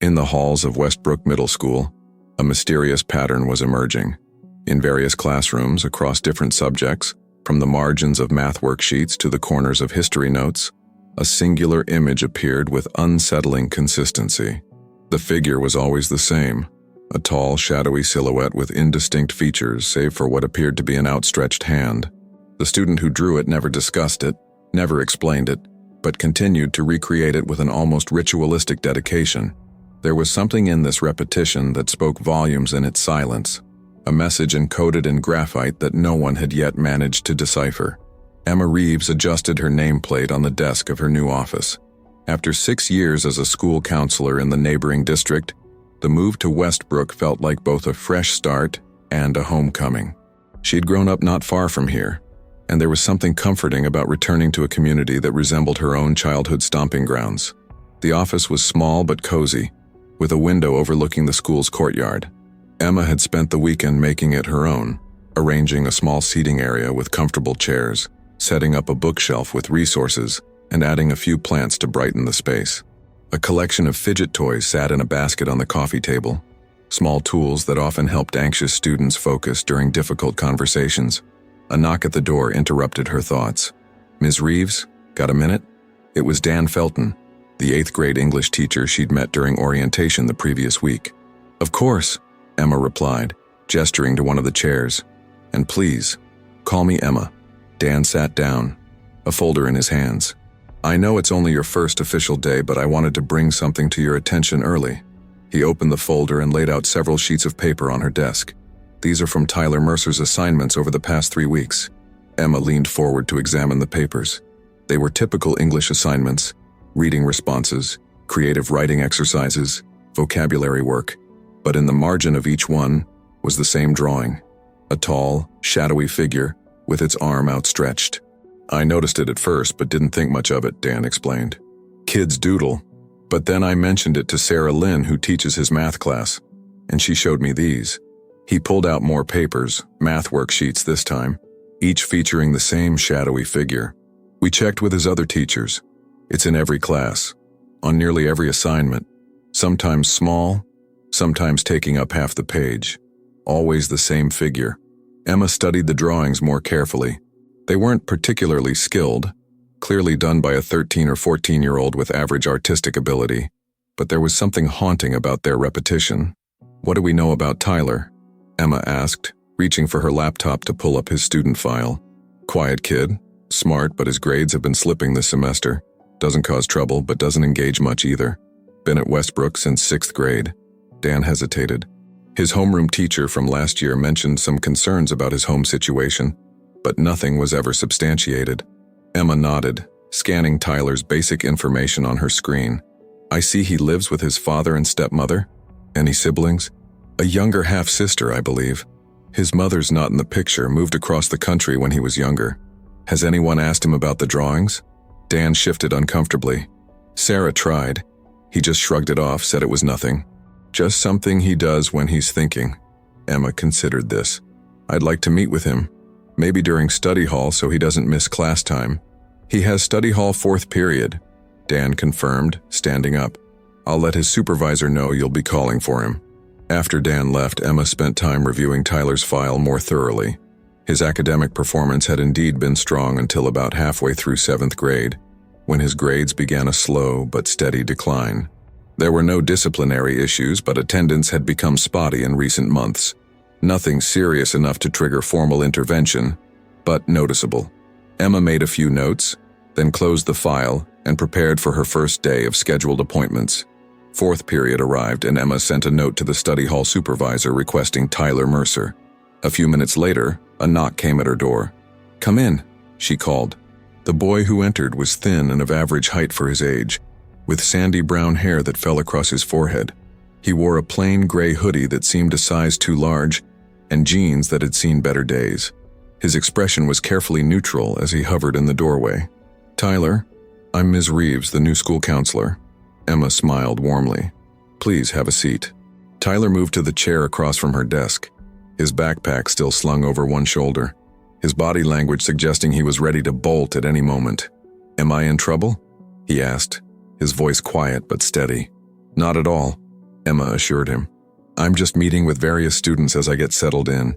In the halls of Westbrook Middle School, a mysterious pattern was emerging. In various classrooms across different subjects, from the margins of math worksheets to the corners of history notes, a singular image appeared with unsettling consistency. The figure was always the same, a tall, shadowy silhouette with indistinct features save for what appeared to be an outstretched hand. The student who drew it never discussed it, never explained it, but continued to recreate it with an almost ritualistic dedication. There was something in this repetition that spoke volumes in its silence, a message encoded in graphite that no one had yet managed to decipher. Emma Reeves adjusted her nameplate on the desk of her new office. After 6 years as a school counselor in the neighboring district, the move to Westbrook felt like both a fresh start and a homecoming. She'd grown up not far from here, and there was something comforting about returning to a community that resembled her own childhood stomping grounds. The office was small but cozy, with a window overlooking the school's courtyard. Emma had spent the weekend making it her own, arranging a small seating area with comfortable chairs, setting up a bookshelf with resources, and adding a few plants to brighten the space. A collection of fidget toys sat in a basket on the coffee table, small tools that often helped anxious students focus during difficult conversations. A knock at the door interrupted her thoughts. "Ms. Reeves, got a minute?" It was Dan Felton, the 8th grade English teacher she'd met during orientation the previous week. "Of course," Emma replied, gesturing to one of the chairs. "And please, call me Emma." Dan sat down, a folder in his hands. "I know it's only your first official day, but I wanted to bring something to your attention early." He opened the folder and laid out several sheets of paper on her desk. "These are from Tyler Mercer's assignments over the past 3 weeks. Emma leaned forward to examine the papers. They were typical English assignments: reading responses, creative writing exercises, vocabulary work. But in the margin of each one was the same drawing, a tall, shadowy figure with its arm outstretched. "I noticed it at first but didn't think much of it," Dan explained. "Kids doodle. But then I mentioned it to Sarah Lynn, who teaches his math class, and she showed me these." He pulled out more papers, math worksheets this time, each featuring the same shadowy figure. "We checked with his other teachers. It's in every class, on nearly every assignment, sometimes small, sometimes taking up half the page. Always the same figure." Emma studied the drawings more carefully. They weren't particularly skilled, clearly done by a 13 or 14-year-old with average artistic ability, but there was something haunting about their repetition. "What do we know about Tyler?" Emma asked, reaching for her laptop to pull up his student file. "Quiet kid, smart, but his grades have been slipping this semester. Doesn't cause trouble, but doesn't engage much either. Been at Westbrook since 6th grade. Dan hesitated. His homeroom teacher from last year mentioned some concerns about his home situation, but nothing was ever substantiated. Emma nodded, scanning Tyler's basic information on her screen. "I see he lives with his father and stepmother. Any siblings?" "A younger half-sister, I believe. His mother's not in the picture, moved across the country when he was younger." "Has anyone asked him about the drawings?" Dan shifted uncomfortably. "Sarah tried. He just shrugged it off, said it was nothing. Just something he does when he's thinking." Emma considered this. "I'd like to meet with him. Maybe during study hall so he doesn't miss class time." "He has study hall 4th period," Dan confirmed, standing up. "I'll let his supervisor know you'll be calling for him." After Dan left, Emma spent time reviewing Tyler's file more thoroughly. His academic performance had indeed been strong until about halfway through 7th grade, when his grades began a slow but steady decline. There were no disciplinary issues, but attendance had become spotty in recent months. Nothing serious enough to trigger formal intervention, but noticeable. Emma made a few notes, then closed the file and prepared for her first day of scheduled appointments. 4th period arrived and Emma sent a note to the study hall supervisor requesting Tyler Mercer. A few minutes later, a knock came at her door. "Come in," she called. The boy who entered was thin and of average height for his age, with sandy brown hair that fell across his forehead. He wore a plain gray hoodie that seemed a size too large, and jeans that had seen better days. His expression was carefully neutral as he hovered in the doorway. "Tyler, I'm Ms. Reeves, the new school counselor." Emma smiled warmly. "Please have a seat." Tyler moved to the chair across from her desk, his backpack still slung over one shoulder, his body language suggesting he was ready to bolt at any moment. "Am I in trouble?" he asked, his voice quiet but steady. "Not at all. Emma assured him. I'm just meeting with various students as I get settled in,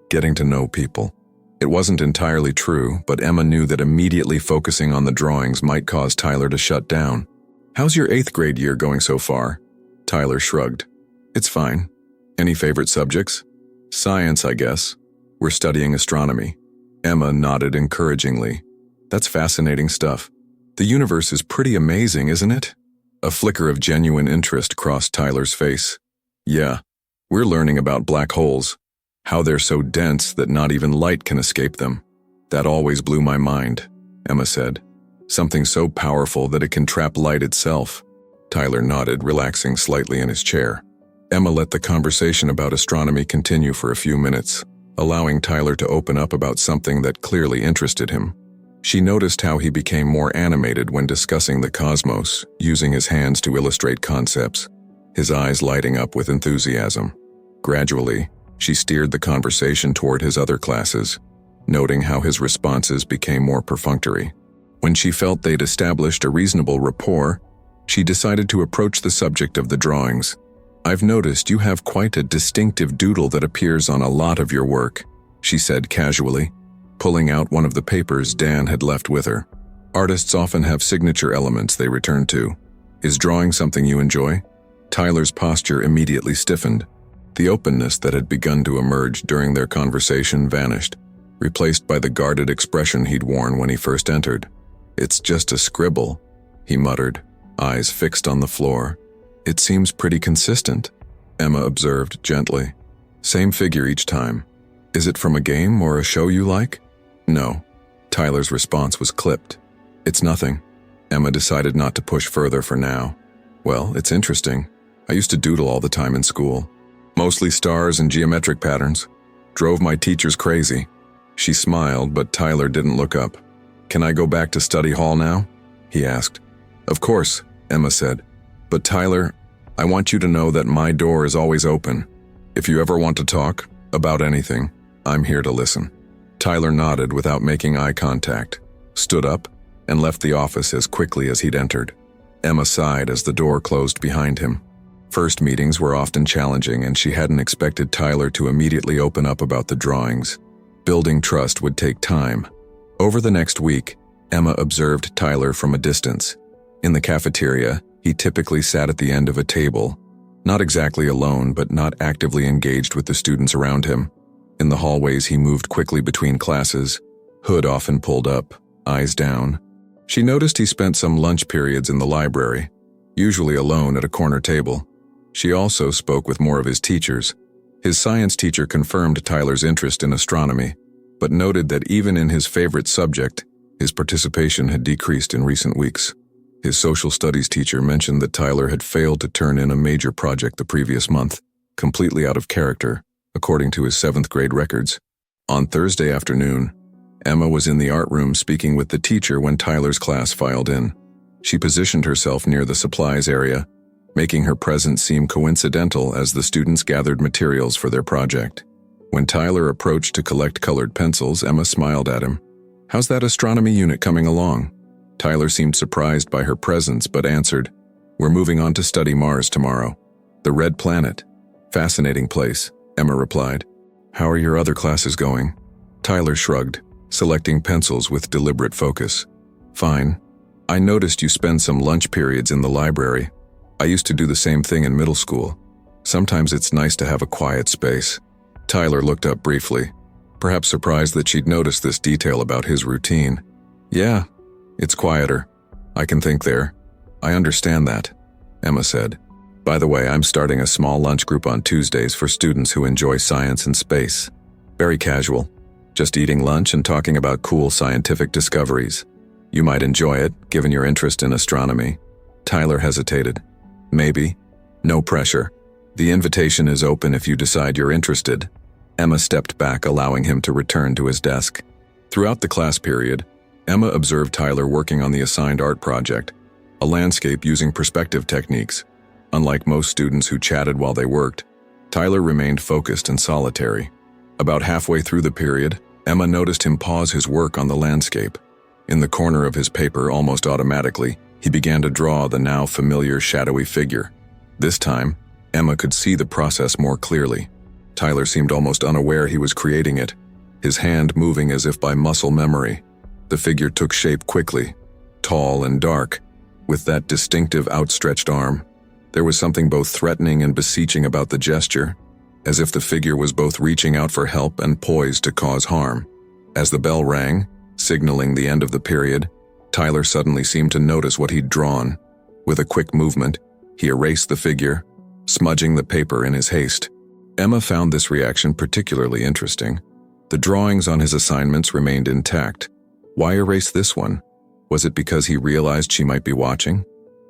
getting to know people. It wasn't entirely true, but Emma knew that immediately focusing on the drawings might cause Tyler to shut down. How's your 8th grade year going so far? Tyler shrugged. It's fine. Any favorite subjects? Science, I guess. We're studying astronomy. Emma nodded encouragingly. That's fascinating stuff. The universe is pretty amazing, isn't it? A flicker of genuine interest crossed Tyler's face. Yeah, we're learning about black holes, how they're so dense that not even light can escape them. That always blew my mind, Emma said. Something so powerful that it can trap light itself. Tyler nodded, relaxing slightly in his chair. Emma let the conversation about astronomy continue for a few minutes, allowing Tyler to open up about something that clearly interested him. She noticed how he became more animated when discussing the cosmos, using his hands to illustrate concepts, his eyes lighting up with enthusiasm. Gradually, she steered the conversation toward his other classes, noting how his responses became more perfunctory. When she felt they'd established a reasonable rapport, she decided to approach the subject of the drawings. I've noticed you have quite a distinctive doodle that appears on a lot of your work, she said casually, pulling out one of the papers Dan had left with her. Artists often have signature elements they return to. Is drawing something you enjoy? Tyler's posture immediately stiffened. The openness that had begun to emerge during their conversation vanished, replaced by the guarded expression he'd worn when he first entered. It's just a scribble, he muttered, eyes fixed on the floor. It seems pretty consistent, Emma observed gently. Same figure each time. Is it from a game or a show you like? No. Tyler's response was clipped. It's nothing. Emma decided not to push further for now. Well, it's interesting. I used to doodle all the time in school. Mostly stars and geometric patterns. Drove my teachers crazy. She smiled, but Tyler didn't look up. Can I go back to study hall now? He asked. Of course, Emma said. But Tyler, I want you to know that my door is always open. If you ever want to talk about anything, I'm here to listen. Tyler nodded without making eye contact, stood up, and left the office as quickly as he'd entered. Emma sighed as the door closed behind him. First meetings were often challenging, and she hadn't expected Tyler to immediately open up about the drawings. Building trust would take time. Over the next week, Emma observed Tyler from a distance. In the cafeteria, he typically sat at the end of a table, not exactly alone, but not actively engaged with the students around him. In the hallways, he moved quickly between classes, hood often pulled up, eyes down. She noticed he spent some lunch periods in the library, usually alone at a corner table. She also spoke with more of his teachers. His science teacher confirmed Tyler's interest in astronomy, but noted that even in his favorite subject, his participation had decreased in recent weeks. His social studies teacher mentioned that Tyler had failed to turn in a major project the previous month, completely out of character, according to his 7th grade records. On Thursday afternoon, Emma was in the art room speaking with the teacher when Tyler's class filed in. She positioned herself near the supplies area, making her presence seem coincidental as the students gathered materials for their project. When Tyler approached to collect colored pencils, Emma smiled at him. How's that astronomy unit coming along? Tyler seemed surprised by her presence, but answered, We're moving on to study Mars tomorrow. The red planet. Fascinating place, Emma replied. How are your other classes going? Tyler shrugged, selecting pencils with deliberate focus. Fine. I noticed you spend some lunch periods in the library. I used to do the same thing in middle school. Sometimes it's nice to have a quiet space. Tyler looked up briefly, perhaps surprised that she'd noticed this detail about his routine. Yeah, it's quieter. I can think there. I understand that, Emma said. By the way, I'm starting a small lunch group on Tuesdays for students who enjoy science and space. Very casual. Just eating lunch and talking about cool scientific discoveries. You might enjoy it, given your interest in astronomy. Tyler hesitated. Maybe. No pressure. The invitation is open if you decide you're interested. Emma stepped back, allowing him to return to his desk. Throughout the class period, Emma observed Tyler working on the assigned art project, a landscape using perspective techniques. Unlike most students who chatted while they worked, Tyler remained focused and solitary. About halfway through the period, Emma noticed him pause his work on the landscape. In the corner of his paper, almost automatically, he began to draw the now familiar shadowy figure. This time, Emma could see the process more clearly. Tyler seemed almost unaware he was creating it, his hand moving as if by muscle memory. The figure took shape quickly, tall and dark, with that distinctive outstretched arm. There was something both threatening and beseeching about the gesture, as if the figure was both reaching out for help and poised to cause harm. As the bell rang, signaling the end of the period, Tyler suddenly seemed to notice what he'd drawn. With a quick movement, he erased the figure, smudging the paper in his haste. Emma found this reaction particularly interesting. The drawings on his assignments remained intact. Why erase this one? Was it because he realized she might be watching?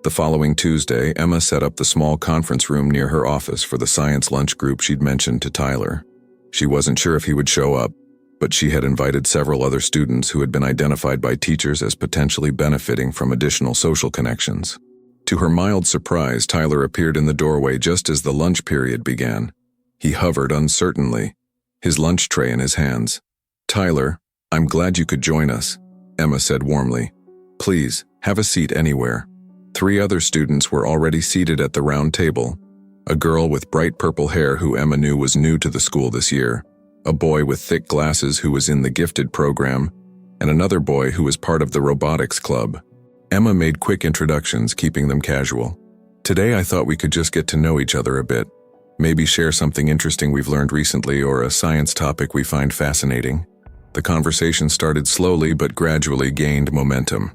The following Tuesday, Emma set up the small conference room near her office for the science lunch group she'd mentioned to Tyler. She wasn't sure if he would show up, but she had invited several other students who had been identified by teachers as potentially benefiting from additional social connections. To her mild surprise, Tyler appeared in the doorway just as the lunch period began. He hovered uncertainly, his lunch tray in his hands. "Tyler, I'm glad you could join us," Emma said warmly. "Please, have a seat anywhere." 3 other students were already seated at the round table. A girl with bright purple hair who Emma knew was new to the school this year, a boy with thick glasses who was in the gifted program, and another boy who was part of the robotics club. Emma made quick introductions, keeping them casual. "Today I thought we could just get to know each other a bit. Maybe share something interesting we've learned recently or a science topic we find fascinating." The conversation started slowly but gradually gained momentum.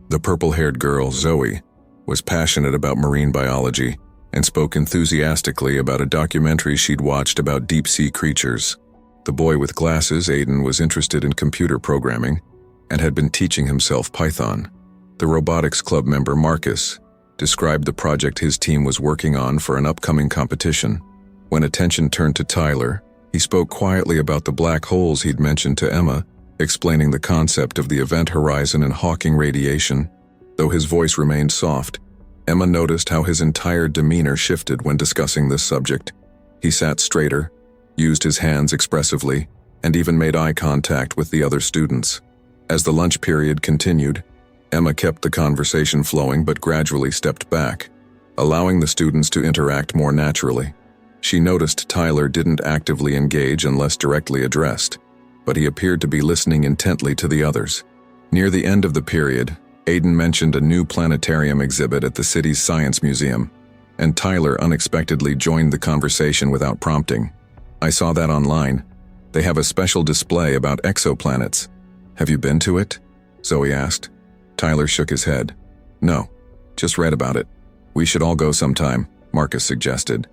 The purple-haired girl, Zoe, was passionate about marine biology and spoke enthusiastically about a documentary she'd watched about deep-sea creatures. The boy with glasses, Aiden, was interested in computer programming and had been teaching himself Python. The robotics club member, Marcus, described the project his team was working on for an upcoming competition. When attention turned to Tyler, he spoke quietly about the black holes he'd mentioned to Emma, explaining the concept of the event horizon and Hawking radiation. Though his voice remained soft, Emma noticed how his entire demeanor shifted when discussing this subject. He sat straighter, used his hands expressively, and even made eye contact with the other students. As the lunch period continued, Emma kept the conversation flowing but gradually stepped back, allowing the students to interact more naturally. She noticed Tyler didn't actively engage unless directly addressed, but he appeared to be listening intently to the others. Near the end of the period, Aiden mentioned a new planetarium exhibit at the city's science museum, and Tyler unexpectedly joined the conversation without prompting. "I saw that online. They have a special display about exoplanets. Have you been to it?" Zoe asked. Tyler shook his head. "No, just read about it. We should all go sometime," Marcus suggested.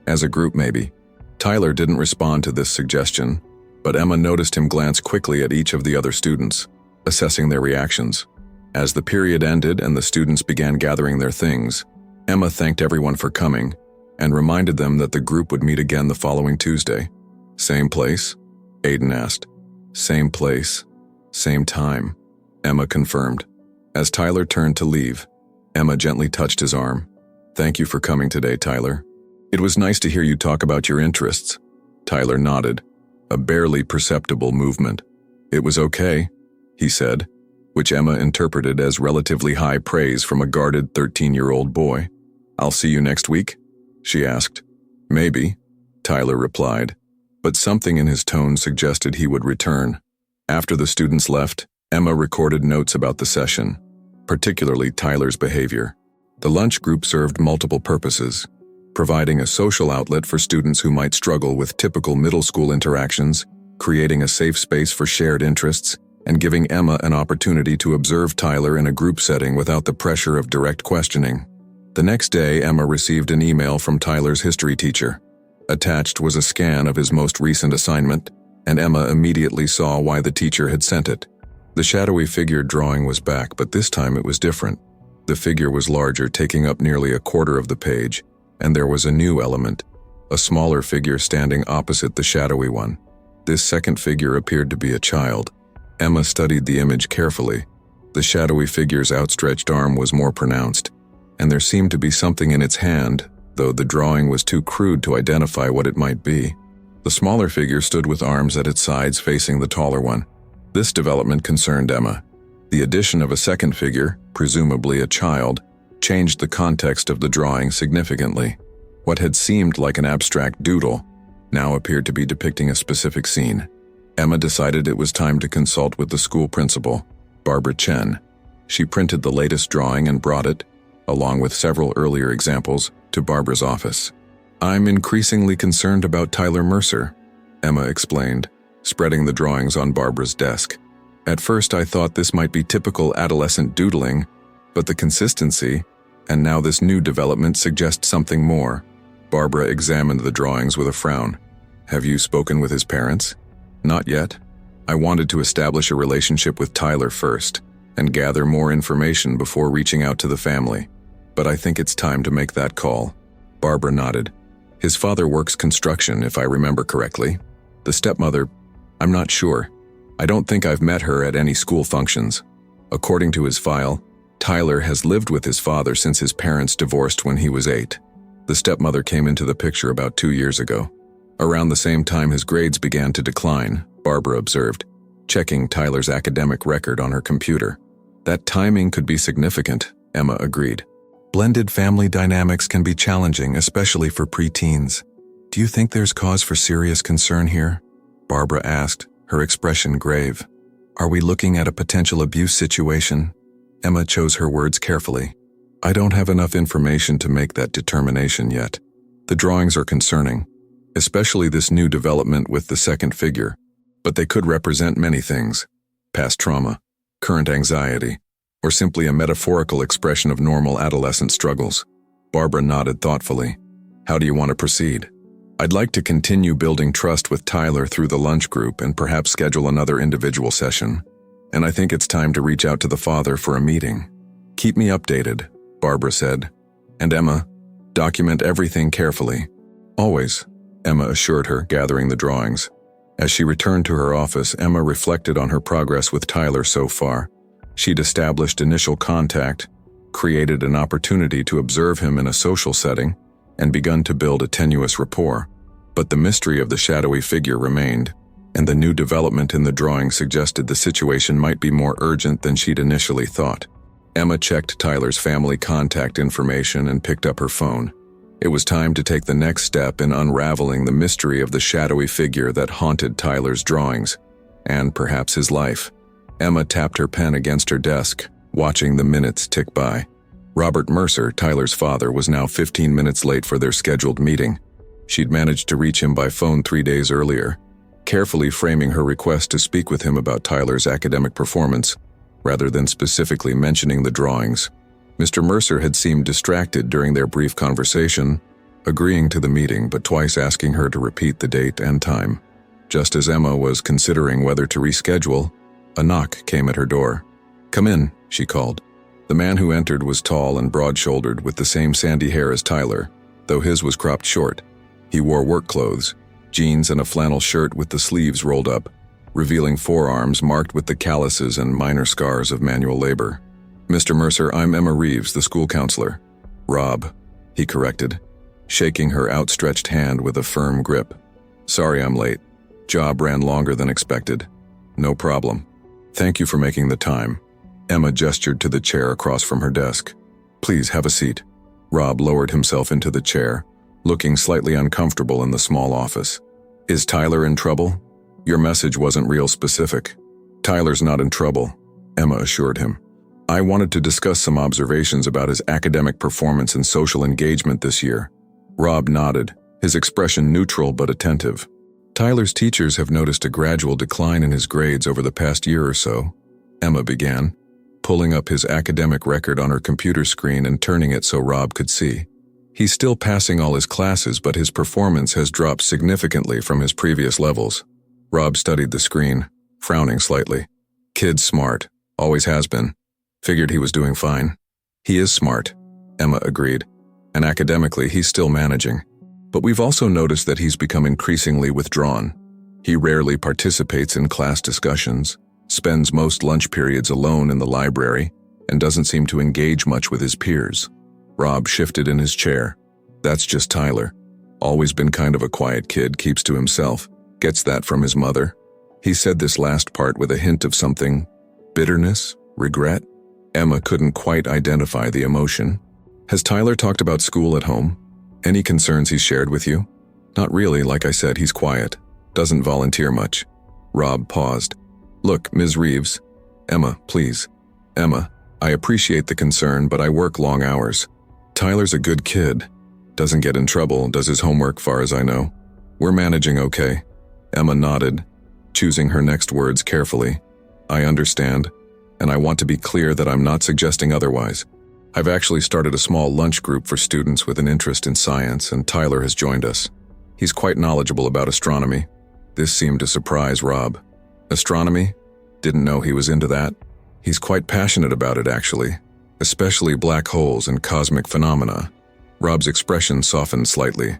"As a group, maybe." Tyler didn't respond to this suggestion, but Emma noticed him glance quickly at each of the other students, assessing their reactions. As the period ended and the students began gathering their things, Emma thanked everyone for coming and reminded them that the group would meet again the following Tuesday. "Same place?" Aiden asked. "Same place, same time," Emma confirmed. As Tyler turned to leave, Emma gently touched his arm. "Thank you for coming today, Tyler. It was nice to hear you talk about your interests." Tyler nodded, a barely perceptible movement. "It was okay," he said, which Emma interpreted as relatively high praise from a guarded 13-year-old boy. "I'll see you next week?" she asked. "Maybe," Tyler replied, but something in his tone suggested he would return. After the students left, Emma recorded notes about the session, particularly Tyler's behavior. The lunch group served multiple purposes, providing a social outlet for students who might struggle with typical middle school interactions, creating a safe space for shared interests, and giving Emma an opportunity to observe Tyler in a group setting without the pressure of direct questioning. The next day, Emma received an email from Tyler's history teacher. Attached was a scan of his most recent assignment, and Emma immediately saw why the teacher had sent it. The shadowy figure drawing was back, but this time it was different. The figure was larger, taking up nearly a quarter of the page, and there was a new element, a smaller figure standing opposite the shadowy one. This second figure appeared to be a child. Emma studied the image carefully. The shadowy figure's outstretched arm was more pronounced, and there seemed to be something in its hand, though the drawing was too crude to identify what it might be. The smaller figure stood with arms at its sides facing the taller one. This development concerned Emma. The addition of a second figure, presumably a child, changed the context of the drawing significantly. What had seemed like an abstract doodle now appeared to be depicting a specific scene. Emma decided it was time to consult with the school principal, Barbara Chen. She printed the latest drawing and brought it, along with several earlier examples, to Barbara's office. "I'm increasingly concerned about Tyler Mercer," Emma explained, spreading the drawings on Barbara's desk. "At first I thought this might be typical adolescent doodling, but the consistency, and now this new development suggests something more." Barbara examined the drawings with a frown. "Have you spoken with his parents?" "Not yet. I wanted to establish a relationship with Tyler first, and gather more information before reaching out to the family. But I think it's time to make that call." Barbara nodded. "His father works construction, if I remember correctly. The stepmother, I'm not sure. I don't think I've met her at any school functions." According to his file, Tyler has lived with his father since his parents divorced when he was 8. The stepmother came into the picture about 2 years ago. Around the same time his grades began to decline, Barbara observed, checking Tyler's academic record on her computer. "That timing could be significant," Emma agreed. "Blended family dynamics can be challenging, especially for preteens. Do you think there's cause for serious concern here?" Barbara asked, her expression grave. "Are we looking at a potential abuse situation?" Emma chose her words carefully. "I don't have enough information to make that determination yet. The drawings are concerning, especially this new development with the second figure, but they could represent many things: past trauma, current anxiety, or simply a metaphorical expression of normal adolescent struggles." Barbara nodded thoughtfully. "How do you want to proceed?" "I'd like to continue building trust with Tyler through the lunch group and perhaps schedule another individual session. And I think it's time to reach out to the father for a meeting." "Keep me updated," Barbara said. "And Emma, document everything carefully." "Always," Emma assured her, gathering the drawings. As she returned to her office, Emma reflected on her progress with Tyler so far. She'd established initial contact, created an opportunity to observe him in a social setting, and begun to build a tenuous rapport. But the mystery of the shadowy figure remained, and the new development in the drawing suggested the situation might be more urgent than she'd initially thought. Emma checked Tyler's family contact information and picked up her phone. It was time to take the next step in unraveling the mystery of the shadowy figure that haunted Tyler's drawings, and perhaps his life. Emma tapped her pen against her desk, watching the minutes tick by. Robert Mercer, Tyler's father, was now 15 minutes late for their scheduled meeting. She'd managed to reach him by phone 3 days earlier, carefully framing her request to speak with him about Tyler's academic performance, rather than specifically mentioning the drawings. Mr. Mercer had seemed distracted during their brief conversation, agreeing to the meeting but twice asking her to repeat the date and time. Just as Emma was considering whether to reschedule, a knock came at her door. "Come in," she called. The man who entered was tall and broad-shouldered with the same sandy hair as Tyler, though his was cropped short. He wore work clothes, jeans and a flannel shirt with the sleeves rolled up, revealing forearms marked with the calluses and minor scars of manual labor. "Mr. Mercer, I'm Emma Reeves, the school counselor." "Rob," he corrected, shaking her outstretched hand with a firm grip. "Sorry I'm late. Job ran longer than expected." "No problem. Thank you for making the time." Emma gestured to the chair across from her desk. "Please have a seat." Rob lowered himself into the chair, looking slightly uncomfortable in the small office. "Is Tyler in trouble? Your message wasn't real specific." "Tyler's not in trouble," Emma assured him. "I wanted to discuss some observations about his academic performance and social engagement this year." Rob nodded, his expression neutral but attentive. "Tyler's teachers have noticed a gradual decline in his grades over the past year or so," Emma began, pulling up his academic record on her computer screen and turning it so Rob could see. "He's still passing all his classes, but his performance has dropped significantly from his previous levels." Rob studied the screen, frowning slightly. "Kid's smart, always has been. Figured he was doing fine." "He is smart," Emma agreed, "and academically he's still managing. But we've also noticed that he's become increasingly withdrawn. He rarely participates in class discussions, spends most lunch periods alone in the library, and doesn't seem to engage much with his peers." Rob shifted in his chair. "That's just Tyler. Always been kind of a quiet kid, keeps to himself, gets that from his mother." He said this last part with a hint of something, bitterness, regret. Emma couldn't quite identify the emotion. "Has Tyler talked about school at home?" Any concerns he's shared with you? Not really, like I said, he's quiet. Doesn't volunteer much. Rob paused. Look, Ms. Reeves. Emma, please. Emma, I appreciate the concern, but I work long hours. Tyler's a good kid. Doesn't get in trouble, does his homework far as I know. We're managing okay. Emma nodded, choosing her next words carefully. I understand, and I want to be clear that I'm not suggesting otherwise. I've actually started a small lunch group for students with an interest in science, and Tyler has joined us. He's quite knowledgeable about astronomy. This seemed to surprise Rob. Astronomy? Didn't know he was into that. He's quite passionate about it, actually, especially black holes and cosmic phenomena. Rob's expression softened slightly.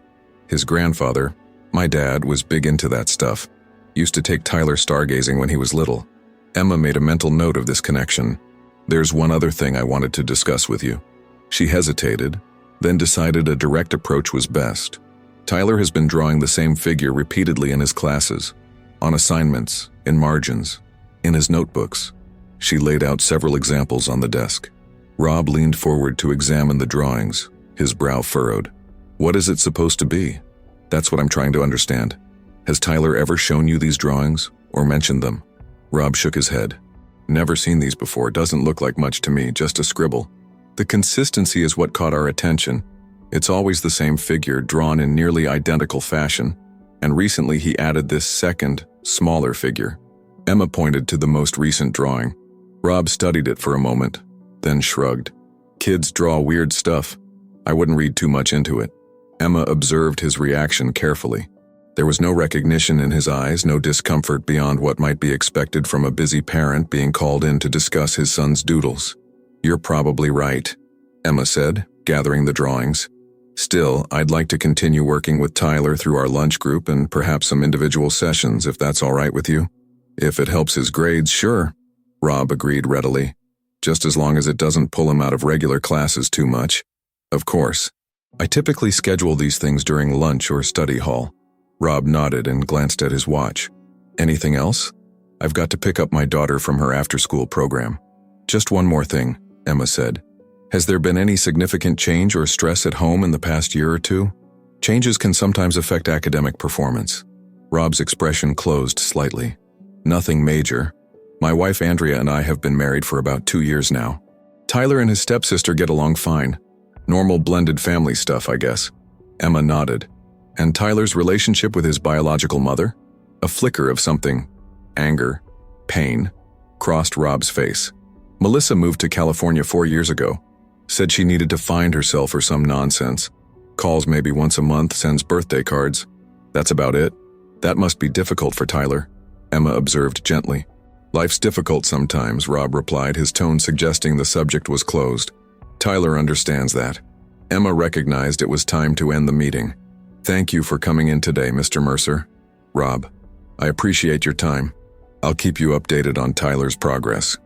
His grandfather, my dad, was big into that stuff. Used to take Tyler stargazing when he was little. Emma made a mental note of this connection. There's one other thing I wanted to discuss with you. She hesitated, then decided a direct approach was best. Tyler has been drawing the same figure repeatedly in his classes, on assignments, in margins, in his notebooks. She laid out several examples on the desk. Rob leaned forward to examine the drawings, his brow furrowed. What is it supposed to be? That's what I'm trying to understand. Has Tyler ever shown you these drawings, or mentioned them? Rob shook his head. Never seen these before, doesn't look like much to me, just a scribble. The consistency is what caught our attention. It's always the same figure, drawn in nearly identical fashion, and recently he added this second, smaller figure. Emma pointed to the most recent drawing. Rob studied it for a moment, then shrugged. Kids draw weird stuff. I wouldn't read too much into it. Emma observed his reaction carefully. There was no recognition in his eyes, no discomfort beyond what might be expected from a busy parent being called in to discuss his son's doodles. You're probably right, Emma said, gathering the drawings. Still, I'd like to continue working with Tyler through our lunch group and perhaps some individual sessions, if that's all right with you. If it helps his grades, sure, Rob agreed readily, just as long as it doesn't pull him out of regular classes too much. Of course. I typically schedule these things during lunch or study hall. Rob nodded and glanced at his watch. Anything else? I've got to pick up my daughter from her after-school program. Just one more thing, Emma said. Has there been any significant change or stress at home in the past year or two? Changes can sometimes affect academic performance. Rob's expression closed slightly. Nothing major. My wife Andrea and I have been married for about 2 years now. Tyler and his stepsister get along fine. Normal blended family stuff, I guess. Emma nodded. And Tyler's relationship with his biological mother? A flicker of something, anger, pain, crossed Rob's face. Melissa moved to California 4 years ago. Said she needed to find herself or some nonsense. Calls maybe once a month, sends birthday cards. That's about it. That must be difficult for Tyler, Emma observed gently. Life's difficult sometimes, Rob replied, his tone suggesting the subject was closed. Tyler understands that. Emma recognized it was time to end the meeting. Thank you for coming in today, Mr. Mercer. Rob, I appreciate your time. I'll keep you updated on Tyler's progress.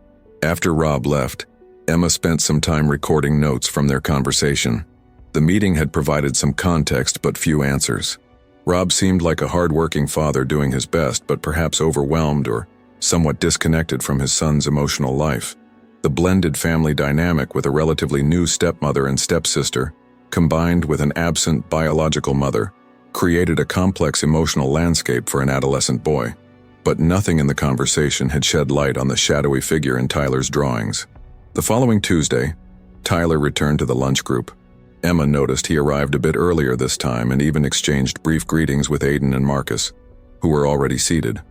After Rob left, Emma spent some time recording notes from their conversation. The meeting had provided some context but few answers. Rob seemed like a hard-working father doing his best, but perhaps overwhelmed or somewhat disconnected from his son's emotional life. The blended family dynamic with a relatively new stepmother and stepsister, combined with an absent biological mother, created a complex emotional landscape for an adolescent boy. But nothing in the conversation had shed light on the shadowy figure in Tyler's drawings. The following Tuesday, Tyler returned to the lunch group. Emma noticed he arrived a bit earlier this time and even exchanged brief greetings with Aiden and Marcus, who were already seated.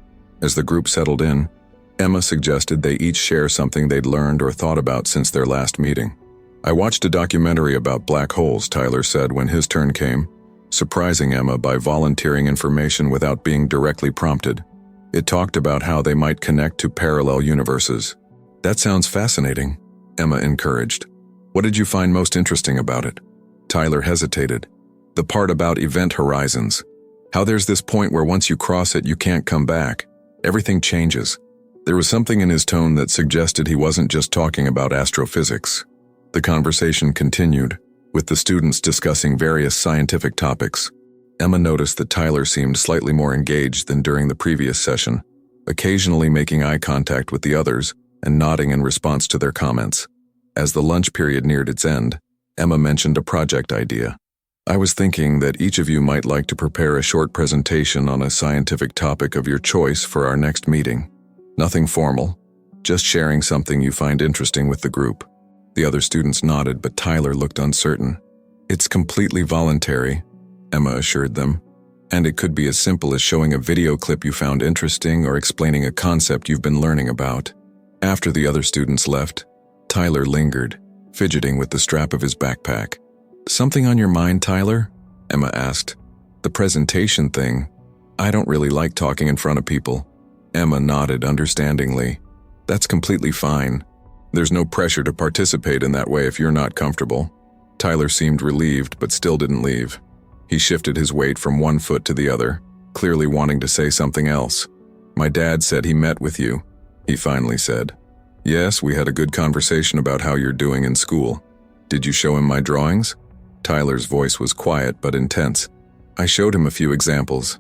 As the group settled in, Emma suggested they each share something they'd learned or thought about since their last meeting. I watched a documentary about black holes, Tyler said when his turn came, surprising Emma by volunteering information without being directly prompted. It talked about how they might connect to parallel universes. That sounds fascinating, Emma encouraged. What did you find most interesting about it? Tyler hesitated. The part about event horizons. How there's this point where once you cross it, you can't come back. Everything changes. There was something in his tone that suggested he wasn't just talking about astrophysics. The conversation continued, with the students discussing various scientific topics. Emma noticed that Tyler seemed slightly more engaged than during the previous session, occasionally making eye contact with the others and nodding in response to their comments. As the lunch period neared its end, Emma mentioned a project idea. I was thinking that each of you might like to prepare a short presentation on a scientific topic of your choice for our next meeting. Nothing formal, just sharing something you find interesting with the group. The other students nodded, but Tyler looked uncertain. It's completely voluntary, Emma assured them, and it could be as simple as showing a video clip you found interesting or explaining a concept you've been learning about. After the other students left, Tyler lingered, fidgeting with the strap of his backpack. Something on your mind, Tyler? Emma asked. The presentation thing. I don't really like talking in front of people. Emma nodded understandingly. That's completely fine. There's no pressure to participate in that way if you're not comfortable. Tyler seemed relieved, but still didn't leave. He shifted his weight from one foot to the other, clearly wanting to say something else. My dad said he met with you, he finally said. Yes, we had a good conversation about how you're doing in school. Did you show him my drawings? Tyler's voice was quiet but intense. I showed him a few examples,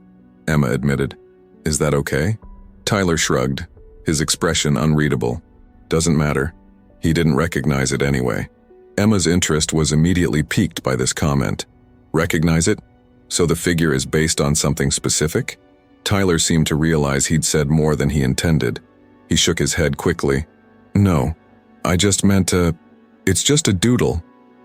Emma admitted. Is that okay? Tyler shrugged, his expression unreadable. Doesn't matter. He didn't recognize it anyway. Emma's interest was immediately piqued by this comment. Recognize it? So the figure is based on something specific? Tyler seemed to realize he'd said more than he intended. He shook his head quickly. No, I just meant it's just a doodle.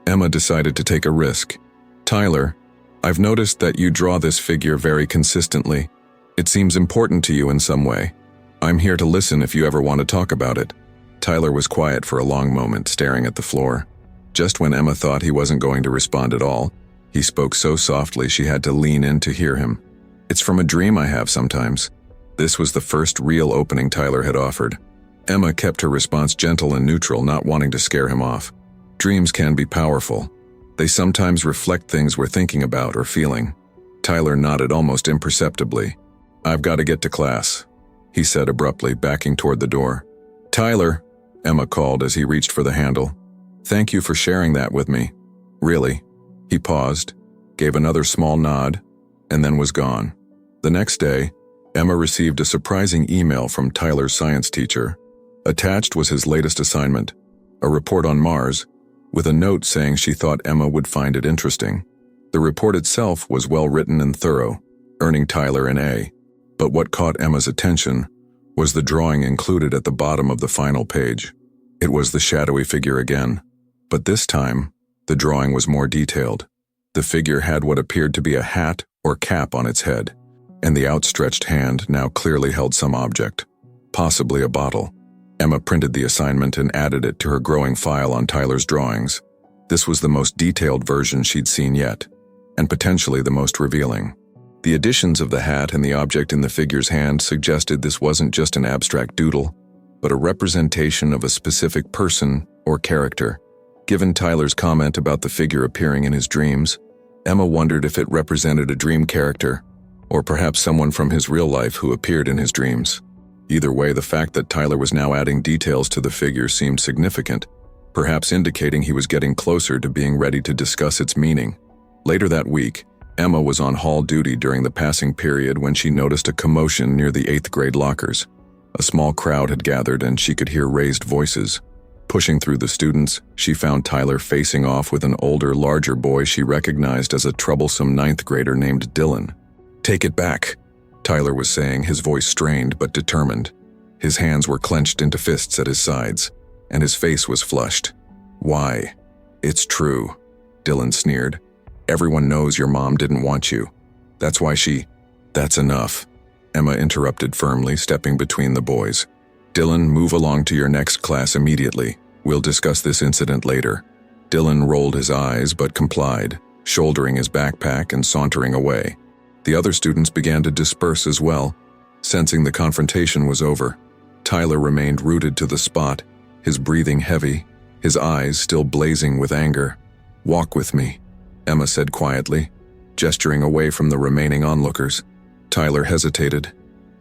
Emma decided to take a risk. Tyler, I've noticed that you draw this figure very consistently. It seems important to you in some way. I'm here to listen if you ever want to talk about it. Tyler was quiet for a long moment, staring at the floor. Just when Emma thought he wasn't going to respond at all, he spoke so softly she had to lean in to hear him. It's from a dream I have sometimes. This was the first real opening Tyler had offered. Emma kept her response gentle and neutral, not wanting to scare him off. Dreams can be powerful. They sometimes reflect things we're thinking about or feeling. Tyler nodded almost imperceptibly. I've got to get to class, he said abruptly, backing toward the door. Tyler, Emma called as he reached for the handle. Thank you for sharing that with me. Really? He paused, gave another small nod, and then was gone. The next day, Emma received a surprising email from Tyler's science teacher. Attached was his latest assignment, a report on Mars, with a note saying she thought Emma would find it interesting. The report itself was well written and thorough, earning Tyler an A. But what caught Emma's attention was the drawing included at the bottom of the final page. It was the shadowy figure again, but this time, the drawing was more detailed. The figure had what appeared to be a hat or cap on its head, and the outstretched hand now clearly held some object, possibly a bottle. Emma printed the assignment and added it to her growing file on Tyler's drawings. This was the most detailed version she'd seen yet, and potentially the most revealing. The additions of the hat and the object in the figure's hand suggested this wasn't just an abstract doodle, but a representation of a specific person or character. Given Tyler's comment about the figure appearing in his dreams, Emma wondered if it represented a dream character, or perhaps someone from his real life who appeared in his dreams. Either way, the fact that Tyler was now adding details to the figure seemed significant, perhaps indicating he was getting closer to being ready to discuss its meaning. Later that week, Emma was on hall duty during the passing period when she noticed a commotion near the 8th grade lockers. A small crowd had gathered and she could hear raised voices. Pushing through the students, she found Tyler facing off with an older, larger boy she recognized as a troublesome 9th grader named Dylan. Take it back, Tyler was saying, his voice strained but determined. His hands were clenched into fists at his sides, and his face was flushed. Why? It's true, Dylan sneered. Everyone knows your mom didn't want you. That's why she… That's enough, Emma interrupted firmly, stepping between the boys. Dylan, move along to your next class immediately. We'll discuss this incident later. Dylan rolled his eyes but complied, shouldering his backpack and sauntering away. The other students began to disperse as well, sensing the confrontation was over. Tyler remained rooted to the spot, his breathing heavy, his eyes still blazing with anger. Walk with me, Emma said quietly, gesturing away from the remaining onlookers. Tyler hesitated,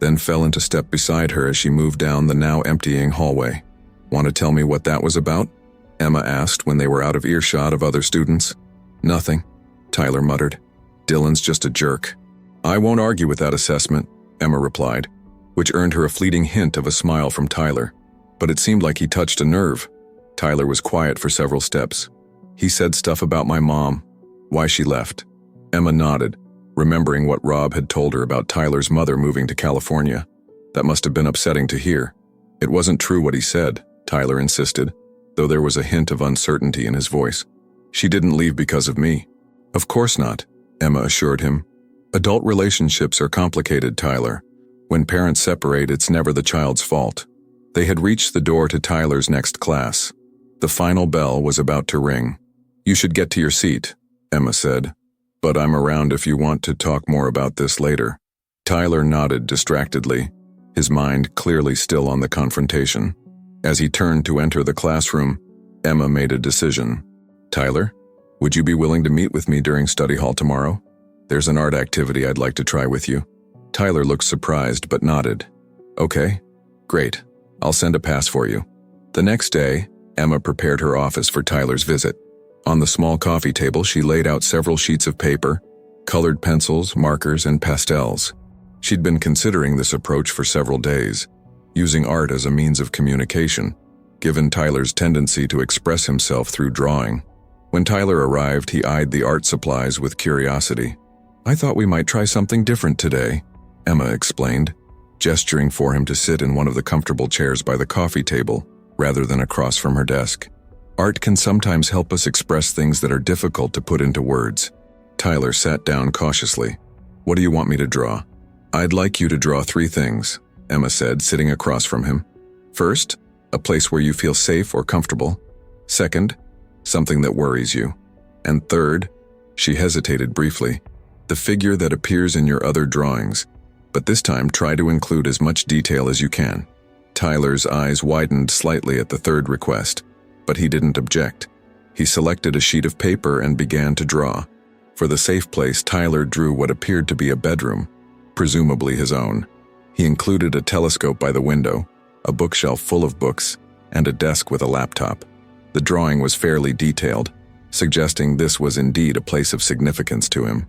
then fell into step beside her as she moved down the now emptying hallway. Want to tell me what that was about? Emma asked when they were out of earshot of other students. Nothing, Tyler muttered. Dylan's just a jerk. I won't argue with that assessment, Emma replied, which earned her a fleeting hint of a smile from Tyler. But it seemed like he touched a nerve. Tyler was quiet for several steps. He said stuff about my mom. Why she left? Emma nodded, remembering what Rob had told her about Tyler's mother moving to California. That must have been upsetting to hear. It wasn't true what he said, Tyler insisted, though there was a hint of uncertainty in his voice. She didn't leave because of me. Of course not, Emma assured him. Adult relationships are complicated, Tyler. When parents separate, it's never the child's fault. They had reached the door to Tyler's next class. The final bell was about to ring. You should get to your seat, Emma said. But I'm around if you want to talk more about this later. Tyler nodded distractedly, his mind clearly still on the confrontation. As he turned to enter the classroom, Emma made a decision. Tyler, would you be willing to meet with me during study hall tomorrow? There's an art activity I'd like to try with you. Tyler looked surprised but nodded. Okay, great. I'll send a pass for you. The next day, Emma prepared her office for Tyler's visit. On the small coffee table, she laid out several sheets of paper, colored pencils, markers, and pastels. She'd been considering this approach for several days, using art as a means of communication, given Tyler's tendency to express himself through drawing. When Tyler arrived, he eyed the art supplies with curiosity. I thought we might try something different today, Emma explained, gesturing for him to sit in one of the comfortable chairs by the coffee table, rather than across from her desk. Art can sometimes help us express things that are difficult to put into words. Tyler sat down cautiously. What do you want me to draw? I'd like you to draw 3 things, Emma said, sitting across from him. First, a place where you feel safe or comfortable. Second, something that worries you. And third, she hesitated briefly, the figure that appears in your other drawings, but this time try to include as much detail as you can. Tyler's eyes widened slightly at the third request, but he didn't object. He selected a sheet of paper and began to draw. For the safe place, Tyler drew what appeared to be a bedroom, presumably his own. He included a telescope by the window, a bookshelf full of books, and a desk with a laptop. The drawing was fairly detailed, suggesting this was indeed a place of significance to him.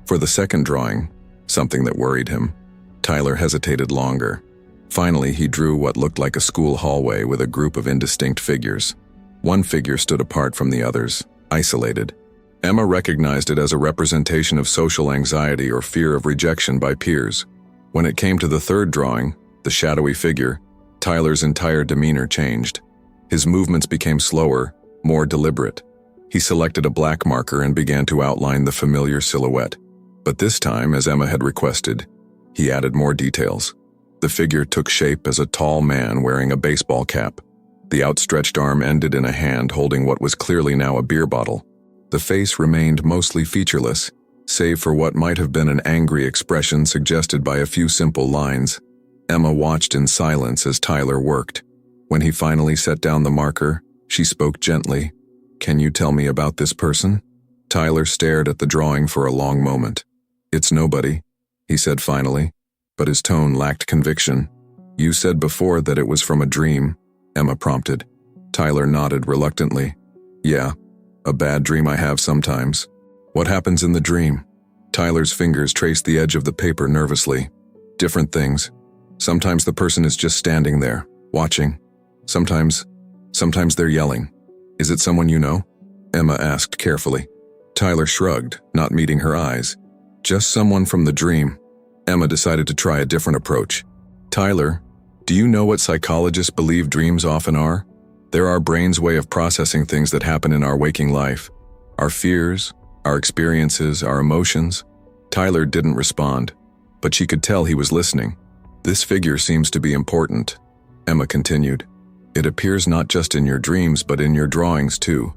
For the second drawing, something that worried him, Tyler hesitated longer. Finally, he drew what looked like a school hallway with a group of indistinct figures. One figure stood apart from the others, isolated. Emma recognized it as a representation of social anxiety or fear of rejection by peers. When it came to the third drawing, the shadowy figure, Tyler's entire demeanor changed. His movements became slower, more deliberate. He selected a black marker and began to outline the familiar silhouette. But this time, as Emma had requested, he added more details. The figure took shape as a tall man wearing a baseball cap. The outstretched arm ended in a hand holding what was clearly now a beer bottle. The face remained mostly featureless, save for what might have been an angry expression suggested by a few simple lines. Emma watched in silence as Tyler worked. When he finally set down the marker, she spoke gently. Can you tell me about this person? Tyler stared at the drawing for a long moment. It's nobody, he said finally, but his tone lacked conviction. You said before that it was from a dream, Emma prompted. Tyler nodded reluctantly. Yeah, a bad dream I have sometimes. What happens in the dream? Tyler's fingers traced the edge of the paper nervously. Different things. Sometimes the person is just standing there, watching. Sometimes they're yelling. Is it someone you know? Emma asked carefully. Tyler shrugged, not meeting her eyes. Just someone from the dream. Emma decided to try a different approach. Tyler, do you know what psychologists believe dreams often are? They're our brain's way of processing things that happen in our waking life. Our fears, our experiences, our emotions. Tyler didn't respond, but she could tell he was listening. This figure seems to be important, Emma continued. It appears not just in your dreams but in your drawings too,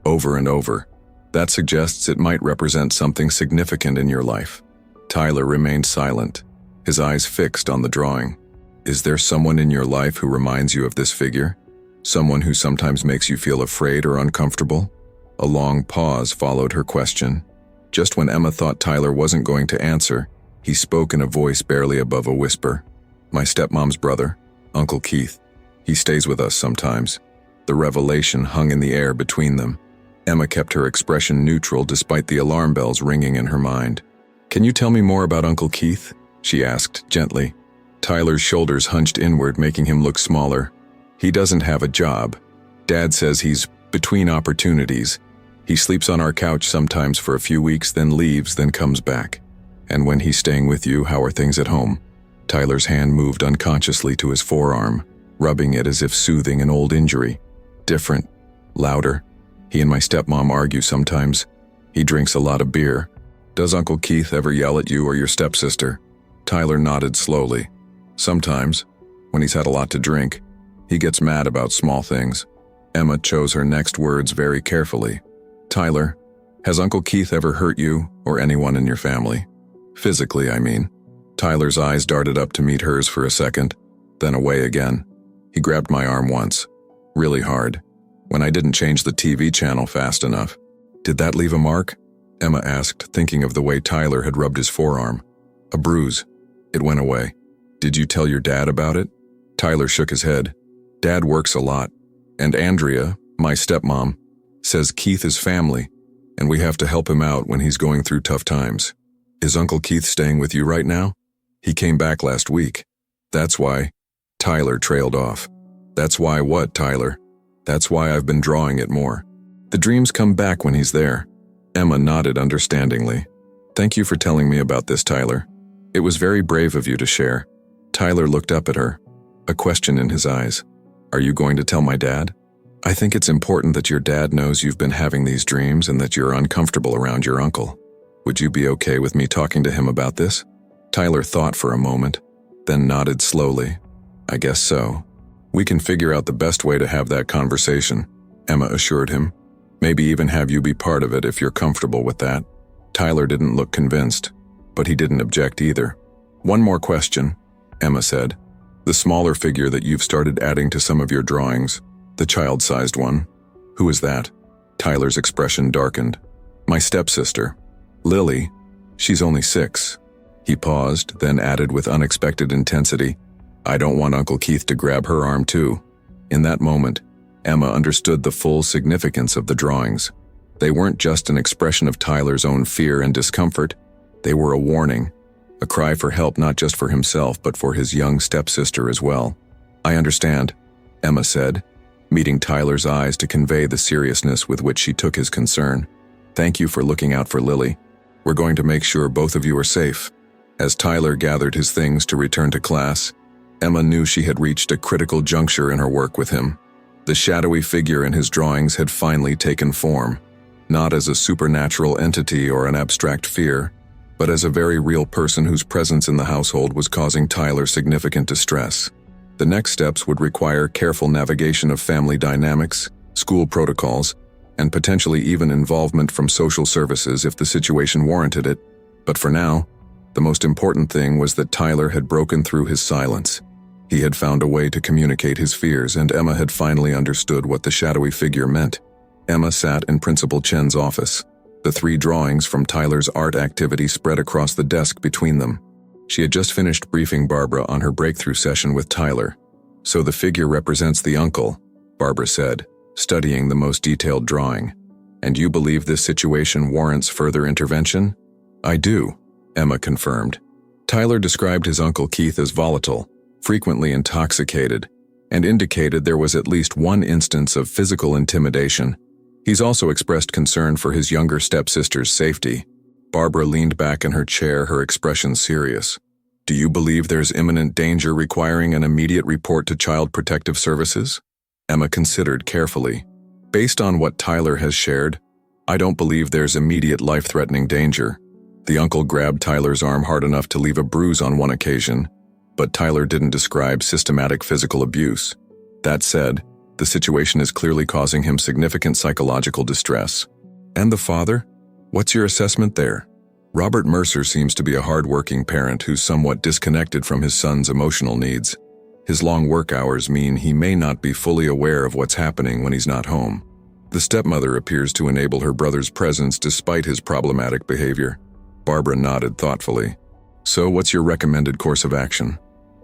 over and over. That suggests it might represent something significant in your life. Tyler remained silent, his eyes fixed on the drawing. Is there someone in your life who reminds you of this figure? Someone who sometimes makes you feel afraid or uncomfortable? A long pause followed her question. Just when Emma thought Tyler wasn't going to answer, he spoke in a voice barely above a whisper. My stepmom's brother, Uncle Keith. He stays with us sometimes. The revelation hung in the air between them. Emma kept her expression neutral despite the alarm bells ringing in her mind. Can you tell me more about Uncle Keith? She asked gently. Tyler's shoulders hunched inward, making him look smaller. He doesn't have a job. Dad says he's between opportunities. He sleeps on our couch sometimes for a few weeks, then leaves, then comes back. And when he's staying with you, how are things at home? Tyler's hand moved unconsciously to his forearm, rubbing it as if soothing an old injury. Different. Louder. He and my stepmom argue sometimes. He drinks a lot of beer. Does Uncle Keith ever yell at you or your stepsister? Tyler nodded slowly. Sometimes, when he's had a lot to drink, he gets mad about small things. Emma chose her next words very carefully. Tyler, has Uncle Keith ever hurt you or anyone in your family? Physically, I mean. Tyler's eyes darted up to meet hers for a second, then away again. He grabbed my arm once, really hard, when I didn't change the TV channel fast enough. Did that leave a mark? Emma asked, thinking of the way Tyler had rubbed his forearm. A bruise. It went away. Did you tell your dad about it? Tyler shook his head. Dad works a lot, and Andrea, my stepmom, says Keith is family, and we have to help him out when he's going through tough times. Is Uncle Keith staying with you right now? He came back last week. That's why. Tyler trailed off. That's why what, Tyler? That's why I've been drawing it more. The dreams come back when he's there. Emma nodded understandingly. Thank you for telling me about this, Tyler. It was very brave of you to share. Tyler looked up at her, a question in his eyes. Are you going to tell my dad? I think it's important that your dad knows you've been having these dreams and that you're uncomfortable around your uncle. Would you be okay with me talking to him about this? Tyler thought for a moment, then nodded slowly. I guess so. We can figure out the best way to have that conversation, Emma assured him. Maybe even have you be part of it if you're comfortable with that. Tyler didn't look convinced, but he didn't object either. One more question, Emma said. The smaller figure that you've started adding to some of your drawings, the child-sized one. Who is that? Tyler's expression darkened. My stepsister. Lily. She's only 6. He paused, then added with unexpected intensity, I don't want Uncle Keith to grab her arm too. In that moment, Emma understood the full significance of the drawings. They weren't just an expression of Tyler's own fear and discomfort. They were a warning, a cry for help not just for himself but for his young stepsister as well. I understand, Emma said, meeting Tyler's eyes to convey the seriousness with which she took his concern. Thank you for looking out for Lily. We're going to make sure both of you are safe. As Tyler gathered his things to return to class, Emma knew she had reached a critical juncture in her work with him. The shadowy figure in his drawings had finally taken form, not as a supernatural entity or an abstract fear, but as a very real person whose presence in the household was causing Tyler significant distress. The next steps would require careful navigation of family dynamics, school protocols, and potentially even involvement from social services if the situation warranted it. But for now, the most important thing was that Tyler had broken through his silence. He had found a way to communicate his fears, and Emma had finally understood what the shadowy figure meant. Emma sat in Principal Chen's office. The 3 drawings from Tyler's art activity spread across the desk between them. She had just finished briefing Barbara on her breakthrough session with Tyler. So the figure represents the uncle, Barbara said, studying the most detailed drawing. And you believe this situation warrants further intervention? I do, Emma confirmed. Tyler described his Uncle Keith as volatile, frequently intoxicated, and indicated there was at least one instance of physical intimidation. He's also expressed concern for his younger stepsister's safety. Barbara leaned back in her chair, her expression serious. Do you believe there's imminent danger requiring an immediate report to Child Protective Services? Emma considered carefully. Based on what Tyler has shared, I don't believe there's immediate life-threatening danger. The uncle grabbed Tyler's arm hard enough to leave a bruise on one occasion, but Tyler didn't describe systematic physical abuse. That said, the situation is clearly causing him significant psychological distress. And the father? What's your assessment there? Robert Mercer seems to be a hard-working parent who's somewhat disconnected from his son's emotional needs. His long work hours mean he may not be fully aware of what's happening when he's not home. The stepmother appears to enable her brother's presence despite his problematic behavior. Barbara nodded thoughtfully. So what's your recommended course of action?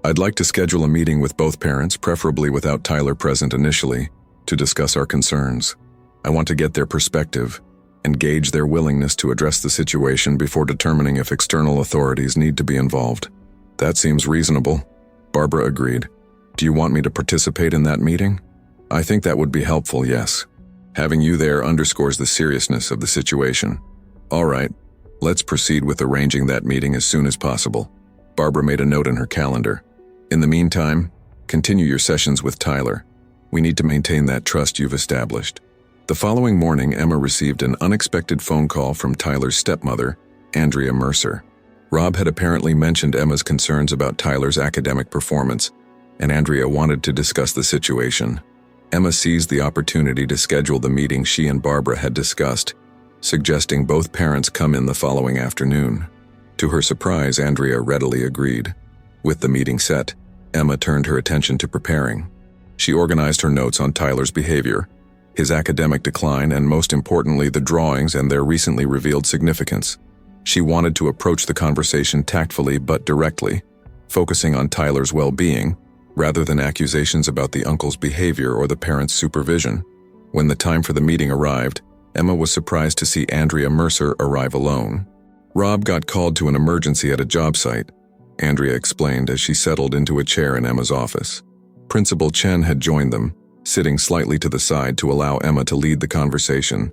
I'd like to schedule a meeting with both parents, preferably without Tyler present initially, to discuss our concerns. I want to get their perspective and gauge their willingness to address the situation before determining if external authorities need to be involved. That seems reasonable, Barbara agreed. Do you want me to participate in that meeting? I think that would be helpful, yes. Having you there underscores the seriousness of the situation. All right, let's proceed with arranging that meeting as soon as possible. Barbara made a note in her calendar. In the meantime, continue your sessions with Tyler. We need to maintain that trust you've established. The following morning, Emma received an unexpected phone call from Tyler's stepmother, Andrea Mercer. Rob had apparently mentioned Emma's concerns about Tyler's academic performance, and Andrea wanted to discuss the situation. Emma seized the opportunity to schedule the meeting she and Barbara had discussed, suggesting both parents come in the following afternoon. To her surprise, Andrea readily agreed. With the meeting set, Emma turned her attention to preparing. She organized her notes on Tyler's behavior, his academic decline, and most importantly, the drawings and their recently revealed significance. She wanted to approach the conversation tactfully but directly, focusing on Tyler's well-being, rather than accusations about the uncle's behavior or the parents' supervision. When the time for the meeting arrived, Emma was surprised to see Andrea Mercer arrive alone. Rob got called to an emergency at a job site, Andrea explained as she settled into a chair in Emma's office. Principal Chen had joined them, sitting slightly to the side to allow Emma to lead the conversation.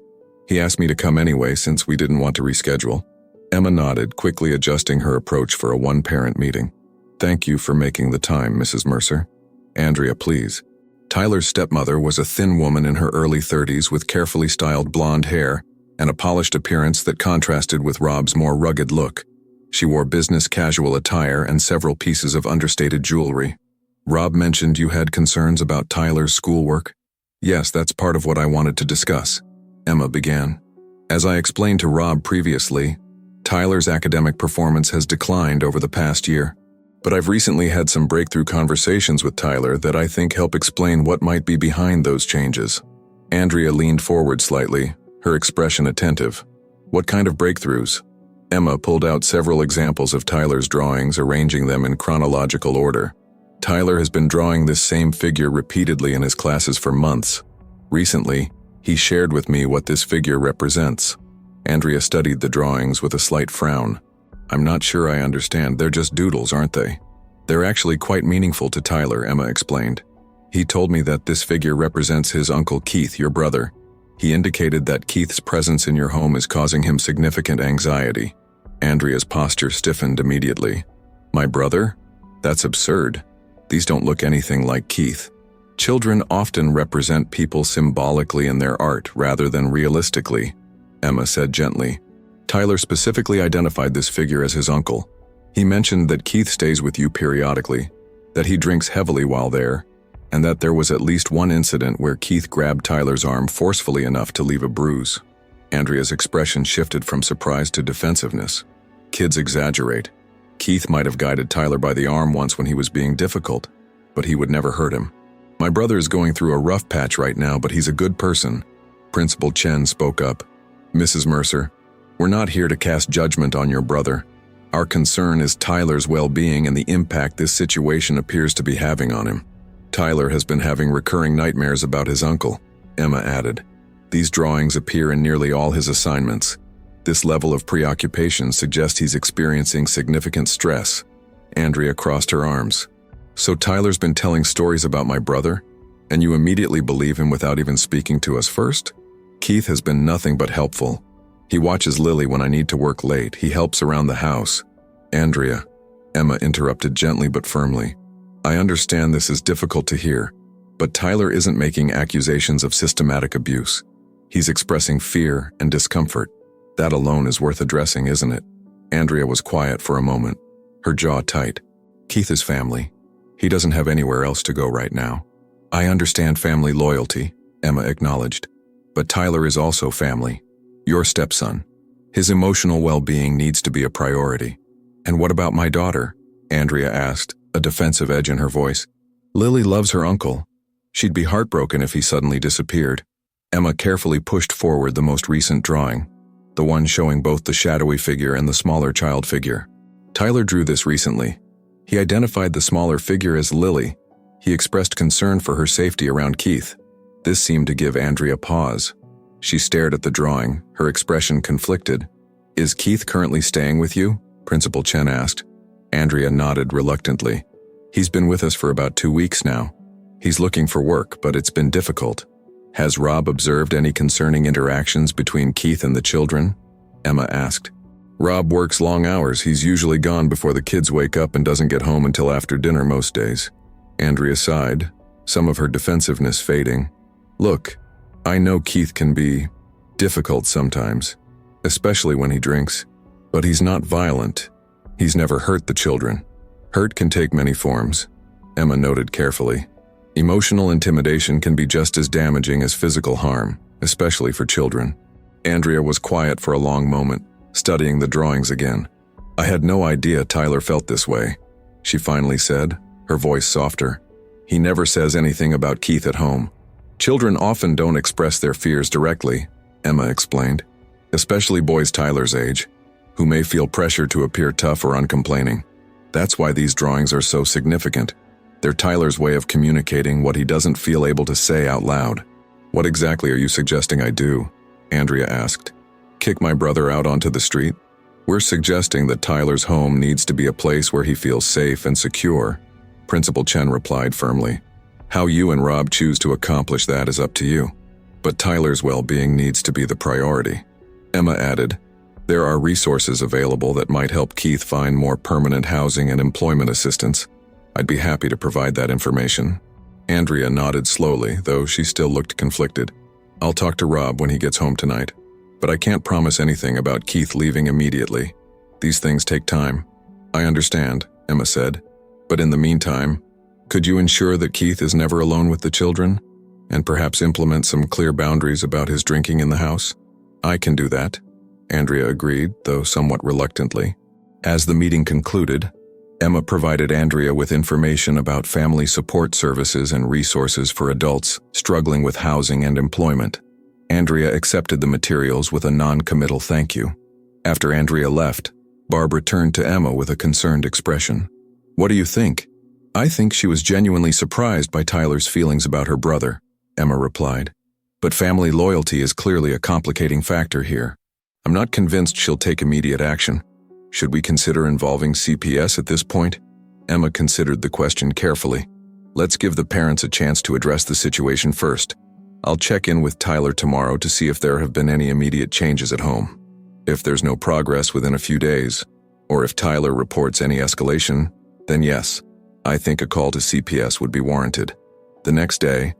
He asked me to come anyway since we didn't want to reschedule. Emma nodded, quickly adjusting her approach for a one-parent meeting. Thank you for making the time, Mrs. Mercer. Andrea, please. Tyler's stepmother was a thin woman in her early 30s with carefully styled blonde hair and a polished appearance that contrasted with Rob's more rugged look. She wore business casual attire and several pieces of understated jewelry. Rob mentioned you had concerns about Tyler's schoolwork. Yes, that's part of what I wanted to discuss, Emma began. As I explained to Rob previously, Tyler's academic performance has declined over the past year. But I've recently had some breakthrough conversations with Tyler that I think help explain what might be behind those changes. Andrea leaned forward slightly, her expression attentive. What kind of breakthroughs? Emma pulled out several examples of Tyler's drawings, arranging them in chronological order. Tyler has been drawing this same figure repeatedly in his classes for months. Recently, he shared with me what this figure represents. Andrea studied the drawings with a slight frown. I'm not sure I understand, they're just doodles, aren't they? They're actually quite meaningful to Tyler, Emma explained. He told me that this figure represents his uncle Keith, your brother. He indicated that Keith's presence in your home is causing him significant anxiety. Andrea's posture stiffened immediately. My brother? That's absurd. These don't look anything like Keith. Children often represent people symbolically in their art rather than realistically, Emma said gently. Tyler specifically identified this figure as his uncle. He mentioned that Keith stays with you periodically, that he drinks heavily while there, and that there was at least one incident where Keith grabbed Tyler's arm forcefully enough to leave a bruise. Andrea's expression shifted from surprise to defensiveness. Kids exaggerate. Keith might have guided Tyler by the arm once when he was being difficult, but he would never hurt him. My brother is going through a rough patch right now, but he's a good person. Principal Chen spoke up. Mrs. Mercer, we're not here to cast judgment on your brother. Our concern is Tyler's well-being and the impact this situation appears to be having on him. Tyler has been having recurring nightmares about his uncle, Emma added. These drawings appear in nearly all his assignments. This level of preoccupation suggests he's experiencing significant stress. Andrea crossed her arms. So Tyler's been telling stories about my brother, and you immediately believe him without even speaking to us first? Keith has been nothing but helpful. He watches Lily when I need to work late. He helps around the house. Andrea, Emma interrupted gently but firmly. I understand this is difficult to hear, but Tyler isn't making accusations of systematic abuse. He's expressing fear and discomfort. That alone is worth addressing, isn't it? Andrea was quiet for a moment, her jaw tight. Keith is family. He doesn't have anywhere else to go right now. I understand family loyalty, Emma acknowledged. But Tyler is also family. Your stepson. His emotional well-being needs to be a priority. And what about my daughter? Andrea asked, a defensive edge in her voice. Lily loves her uncle. She'd be heartbroken if he suddenly disappeared. Emma carefully pushed forward the most recent drawing, the one showing both the shadowy figure and the smaller child figure. Tyler drew this recently. He identified the smaller figure as Lily. He expressed concern for her safety around Keith. This seemed to give Andrea pause. She stared at the drawing, her expression conflicted. Is Keith currently staying with you? Principal Chen asked. Andrea nodded reluctantly. He's been with us for about 2 weeks now. He's looking for work, but it's been difficult. Has Rob observed any concerning interactions between Keith and the children? Emma asked. Rob works long hours. He's usually gone before the kids wake up and doesn't get home until after dinner most days. Andrea sighed, some of her defensiveness fading. Look, I know Keith can be difficult sometimes, especially when he drinks, but he's not violent. He's never hurt the children. Hurt can take many forms, Emma noted carefully. Emotional intimidation can be just as damaging as physical harm, especially for children. Andrea was quiet for a long moment, studying the drawings again. I had no idea Tyler felt this way, she finally said, her voice softer. He never says anything about Keith at home. Children often don't express their fears directly, Emma explained, especially boys Tyler's age, who may feel pressure to appear tough or uncomplaining. That's why these drawings are so significant. They're Tyler's way of communicating what he doesn't feel able to say out loud. What exactly are you suggesting I do? Andrea asked. Kick my brother out onto the street? We're suggesting that Tyler's home needs to be a place where he feels safe and secure, Principal Chen replied firmly. How you and Rob choose to accomplish that is up to you. But Tyler's well-being needs to be the priority. Emma added, there are resources available that might help Keith find more permanent housing and employment assistance. I'd be happy to provide that information. Andrea nodded slowly, though she still looked conflicted. I'll talk to Rob when he gets home tonight, but I can't promise anything about Keith leaving immediately. These things take time. I understand, Emma said, but in the meantime, could you ensure that Keith is never alone with the children, and perhaps implement some clear boundaries about his drinking in the house? I can do that, Andrea agreed, though somewhat reluctantly. As the meeting concluded, Emma provided Andrea with information about family support services and resources for adults struggling with housing and employment. Andrea accepted the materials with a non-committal thank you. After Andrea left, Barbara turned to Emma with a concerned expression. What do you think? I think she was genuinely surprised by Tyler's feelings about her brother, Emma replied. But family loyalty is clearly a complicating factor here. I'm not convinced she'll take immediate action. Should we consider involving CPS at this point? Emma considered the question carefully. Let's give the parents a chance to address the situation first. I'll check in with Tyler tomorrow to see if there have been any immediate changes at home. If there's no progress within a few days, or if Tyler reports any escalation, then yes, I think a call to CPS would be warranted. The next day,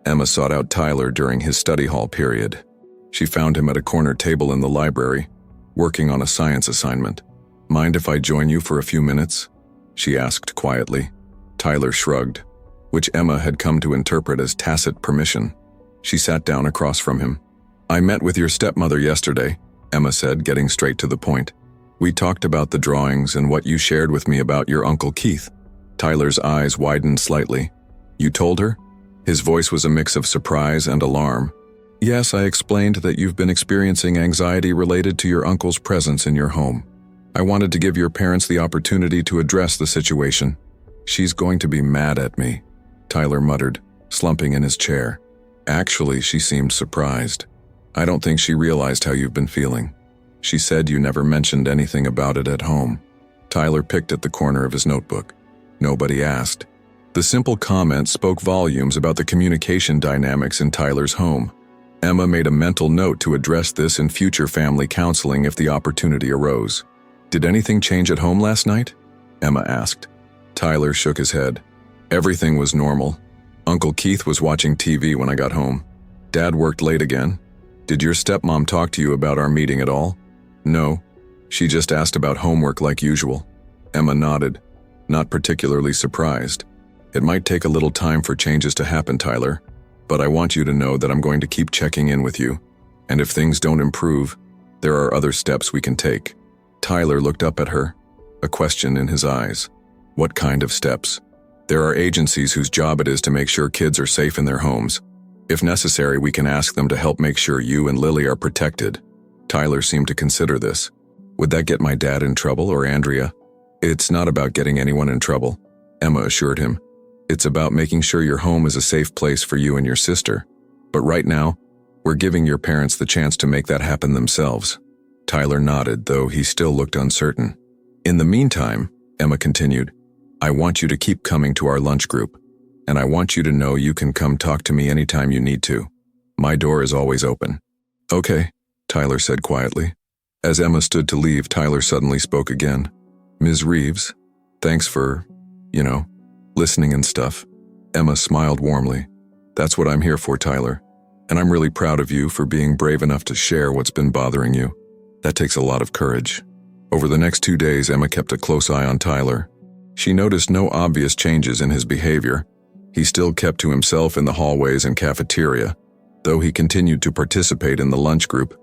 Emma sought out Tyler during his study hall period. She found him at a corner table in the library, working on a science assignment. Mind if I join you for a few minutes? She asked quietly. Tyler shrugged, which Emma had come to interpret as tacit permission. She sat down across from him. I met with your stepmother yesterday, Emma said, getting straight to the point. We talked about the drawings and what you shared with me about your Uncle Keith. Tyler's eyes widened slightly. You told her? His voice was a mix of surprise and alarm. Yes, I explained that you've been experiencing anxiety related to your uncle's presence in your home. I wanted to give your parents the opportunity to address the situation. She's going to be mad at me, Tyler muttered, slumping in his chair. Actually, she seemed surprised. I don't think she realized how you've been feeling. She said you never mentioned anything about it at home. Tyler picked at the corner of his notebook. Nobody asked. The simple comment spoke volumes about the communication dynamics in Tyler's home. Emma made a mental note to address this in future family counseling if the opportunity arose. Did anything change at home last night? Emma asked. Tyler shook his head. Everything was normal. Uncle Keith was watching TV when I got home. Dad worked late again. Did your stepmom talk to you about our meeting at all? No. She just asked about homework like usual. Emma nodded, not particularly surprised. It might take a little time for changes to happen, Tyler, but I want you to know that I'm going to keep checking in with you. And if things don't improve, there are other steps we can take. Tyler looked up at her, a question in his eyes. What kind of steps? There are agencies whose job it is to make sure kids are safe in their homes. If necessary, we can ask them to help make sure you and Lily are protected. Tyler seemed to consider this. Would that get my dad in trouble or Andrea? It's not about getting anyone in trouble, Emma assured him. It's about making sure your home is a safe place for you and your sister. But right now, we're giving your parents the chance to make that happen themselves. Tyler nodded, though he still looked uncertain. In the meantime, Emma continued, I want you to keep coming to our lunch group, and I want you to know you can come talk to me anytime you need to. My door is always open. Okay, Tyler said quietly. As Emma stood to leave, Tyler suddenly spoke again. Ms. Reeves, thanks for, listening and stuff. Emma smiled warmly. That's what I'm here for, Tyler. And I'm really proud of you for being brave enough to share what's been bothering you. That takes a lot of courage. Over the next 2 days, Emma kept a close eye on Tyler. She noticed no obvious changes in his behavior. He still kept to himself in the hallways and cafeteria, though he continued to participate in the lunch group.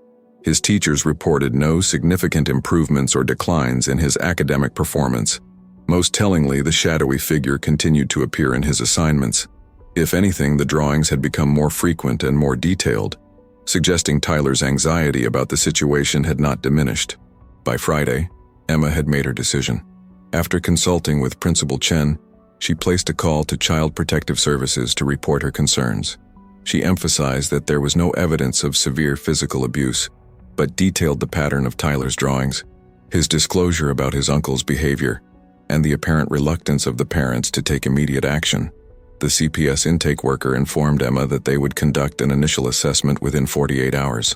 His teachers reported no significant improvements or declines in his academic performance. Most tellingly, the shadowy figure continued to appear in his assignments. If anything, the drawings had become more frequent and more detailed, suggesting Tyler's anxiety about the situation had not diminished. By Friday, Emma had made her decision. After consulting with Principal Chen, she placed a call to Child Protective Services to report her concerns. She emphasized that there was no evidence of severe physical abuse, but detailed the pattern of Tyler's drawings, his disclosure about his uncle's behavior, and the apparent reluctance of the parents to take immediate action. The CPS intake worker informed Emma that they would conduct an initial assessment within 48 hours.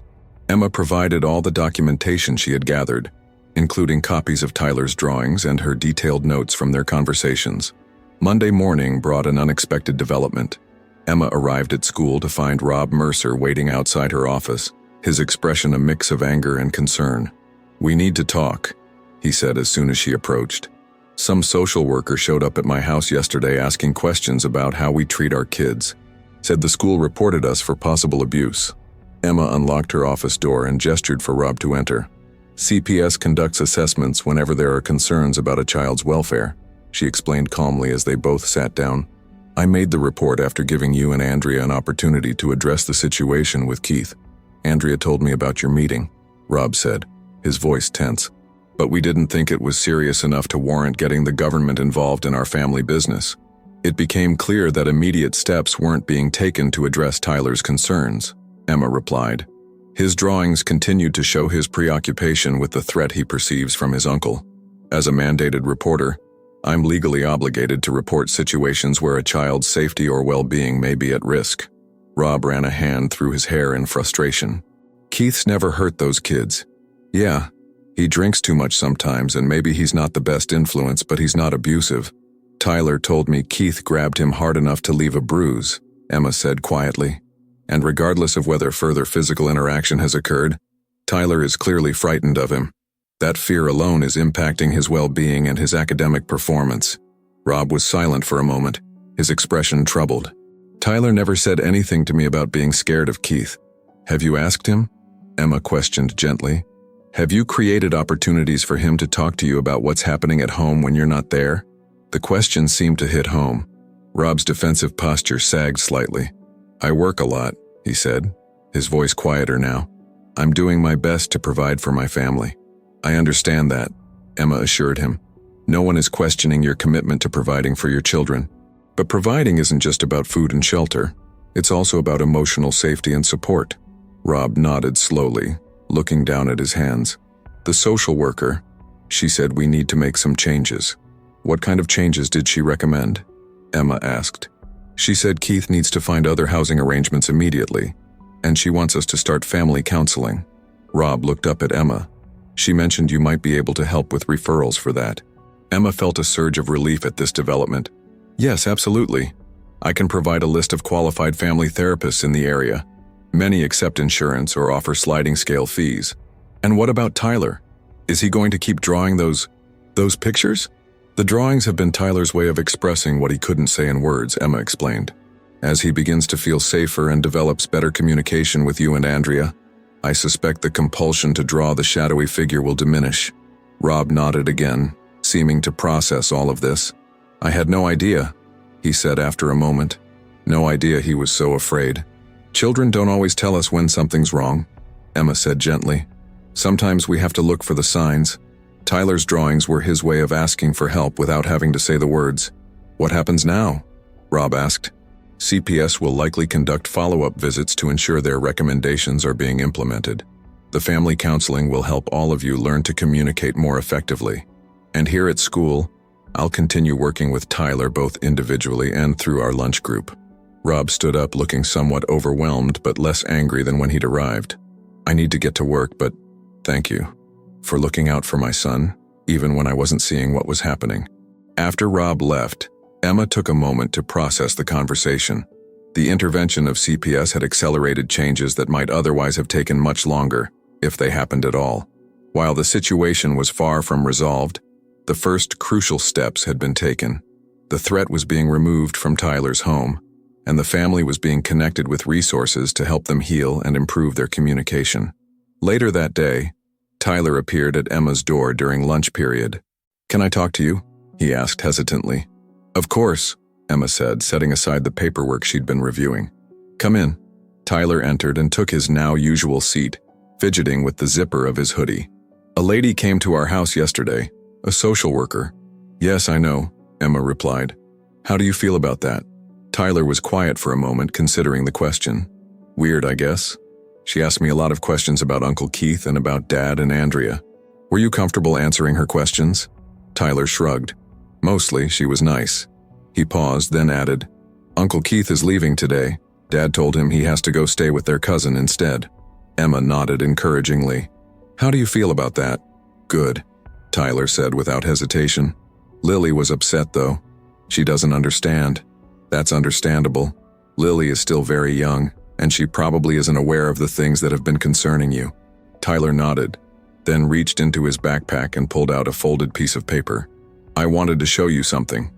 Emma provided all the documentation she had gathered, including copies of Tyler's drawings and her detailed notes from their conversations. Monday morning brought an unexpected development. Emma arrived at school to find Rob Mercer waiting outside her office, his expression a mix of anger and concern. "We need to talk," he said as soon as she approached. "Some social worker showed up at my house yesterday asking questions about how we treat our kids. Said the school reported us for possible abuse." Emma unlocked her office door and gestured for Rob to enter. "CPS conducts assessments whenever there are concerns about a child's welfare," she explained calmly as they both sat down. "I made the report after giving you and Andrea an opportunity to address the situation with Keith. Andrea told me about your meeting," Rob said, his voice tense. "But we didn't think it was serious enough to warrant getting the government involved in our family business." It became clear that immediate steps weren't being taken to address Tyler's concerns, Emma replied. His drawings continued to show his preoccupation with the threat he perceives from his uncle. "As a mandated reporter, I'm legally obligated to report situations where a child's safety or well-being may be at risk." Rob ran a hand through his hair in frustration. "Keith's never hurt those kids. Yeah, he drinks too much sometimes and maybe he's not the best influence, but he's not abusive. Tyler told me Keith grabbed him hard enough to leave a bruise," Emma said quietly. "And regardless of whether further physical interaction has occurred, Tyler is clearly frightened of him. That fear alone is impacting his well-being and his academic performance." Rob was silent for a moment, his expression troubled. "Tyler never said anything to me about being scared of Keith. Have you asked him?" Emma questioned gently. "Have you created opportunities for him to talk to you about what's happening at home when you're not there?" The question seemed to hit home. Rob's defensive posture sagged slightly. "I work a lot," he said, his voice quieter now. "I'm doing my best to provide for my family." "I understand that," Emma assured him. "No one is questioning your commitment to providing for your children. But providing isn't just about food and shelter. It's also about emotional safety and support." Rob nodded slowly, looking down at his hands. "The social worker, she said we need to make some changes." "What kind of changes did she recommend?" Emma asked. "She said Keith needs to find other housing arrangements immediately, and she wants us to start family counseling." Rob looked up at Emma. "She mentioned you might be able to help with referrals for that." Emma felt a surge of relief at this development. "Yes, absolutely. I can provide a list of qualified family therapists in the area. Many accept insurance or offer sliding scale fees." "And what about Tyler? Is he going to keep drawing those pictures?" "The drawings have been Tyler's way of expressing what he couldn't say in words," Emma explained. "As he begins to feel safer and develops better communication with you and Andrea, I suspect the compulsion to draw the shadowy figure will diminish." Rob nodded again, seeming to process all of this. "I had no idea," he said after a moment. "No idea he was so afraid." "Children don't always tell us when something's wrong," Emma said gently. "Sometimes we have to look for the signs." Tyler's drawings were his way of asking for help without having to say the words. "What happens now?" Rob asked. "CPS will likely conduct follow-up visits to ensure their recommendations are being implemented. The family counseling will help all of you learn to communicate more effectively. And here at school, I'll continue working with Tyler both individually and through our lunch group." Rob stood up, looking somewhat overwhelmed but less angry than when he'd arrived. "I need to get to work, but thank you for looking out for my son, even when I wasn't seeing what was happening." After Rob left, Emma took a moment to process the conversation. The intervention of CPS had accelerated changes that might otherwise have taken much longer, if they happened at all. While the situation was far from resolved, the first crucial steps had been taken. The threat was being removed from Tyler's home, and the family was being connected with resources to help them heal and improve their communication. Later that day, Tyler appeared at Emma's door during lunch period. "Can I talk to you?" he asked hesitantly. "Of course," Emma said, setting aside the paperwork she'd been reviewing. "Come in." Tyler entered and took his now usual seat, fidgeting with the zipper of his hoodie. "A lady came to our house yesterday, a social worker." "Yes, I know," Emma replied. "How do you feel about that?" Tyler was quiet for a moment, considering the question. "Weird, I guess. She asked me a lot of questions about Uncle Keith and about Dad and Andrea. Were you comfortable answering her questions?" Tyler shrugged. "Mostly, she was nice." He paused, then added, "Uncle Keith is leaving today. Dad told him he has to go stay with their cousin instead." Emma nodded encouragingly. "How do you feel about that?" "Good," Tyler said without hesitation. "Lily was upset, though. She doesn't understand." "That's understandable. Lily is still very young, and she probably isn't aware of the things that have been concerning you." Tyler nodded, then reached into his backpack and pulled out a folded piece of paper. "I wanted to show you something."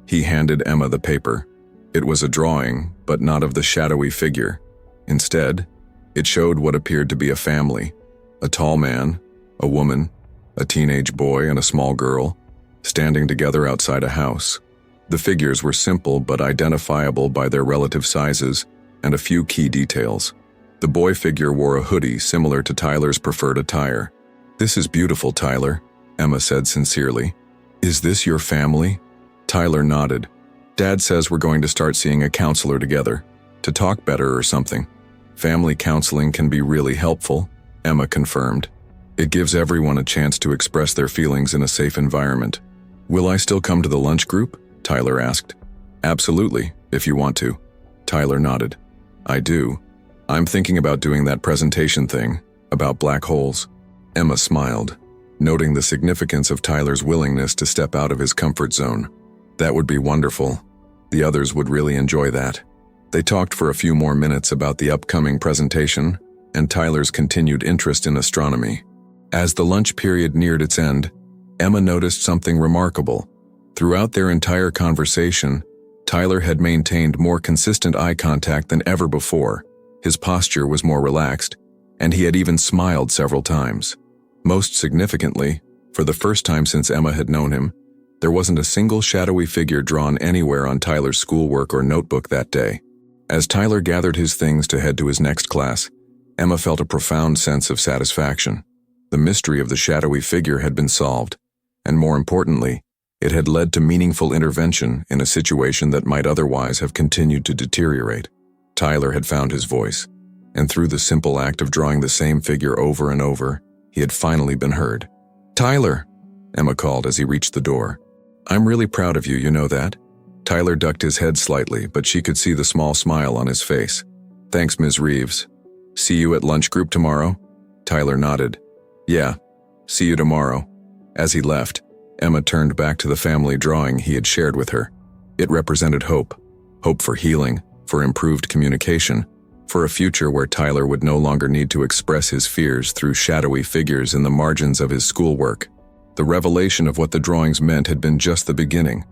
He handed Emma the paper. It was a drawing, but not of the shadowy figure. Instead, it showed what appeared to be a family: a tall man, a woman, a teenage boy, and a small girl, standing together outside a house. The figures were simple but identifiable by their relative sizes and a few key details. The boy figure wore a hoodie similar to Tyler's preferred attire. "This is beautiful, Tyler," Emma said sincerely. "Is this your family?" Tyler nodded. "Dad says we're going to start seeing a counselor together, to talk better or something." "Family counseling can be really helpful," Emma confirmed. "It gives everyone a chance to express their feelings in a safe environment." "Will I still come to the lunch group?" Tyler asked. "Absolutely, if you want to." Tyler nodded. "I do. I'm thinking about doing that presentation thing, about black holes." Emma smiled, noting the significance of Tyler's willingness to step out of his comfort zone. "That would be wonderful. The others would really enjoy that." They talked for a few more minutes about the upcoming presentation and Tyler's continued interest in astronomy. As the lunch period neared its end, Emma noticed something remarkable. Throughout their entire conversation, Tyler had maintained more consistent eye contact than ever before. His posture was more relaxed, and he had even smiled several times. Most significantly, for the first time since Emma had known him, there wasn't a single shadowy figure drawn anywhere on Tyler's schoolwork or notebook that day. As Tyler gathered his things to head to his next class, Emma felt a profound sense of satisfaction. The mystery of the shadowy figure had been solved, and more importantly, it had led to meaningful intervention in a situation that might otherwise have continued to deteriorate. Tyler had found his voice, and through the simple act of drawing the same figure over and over, he had finally been heard. "Tyler," Emma called as he reached the door. "I'm really proud of you, you know that?" Tyler ducked his head slightly, but she could see the small smile on his face. "Thanks, Ms. Reeves. See you at lunch group tomorrow?" Tyler nodded. "Yeah, see you tomorrow." As he left, Emma turned back to the family drawing he had shared with her. It represented hope. Hope for healing, for improved communication, for a future where Tyler would no longer need to express his fears through shadowy figures in the margins of his schoolwork. The revelation of what the drawings meant had been just the beginning.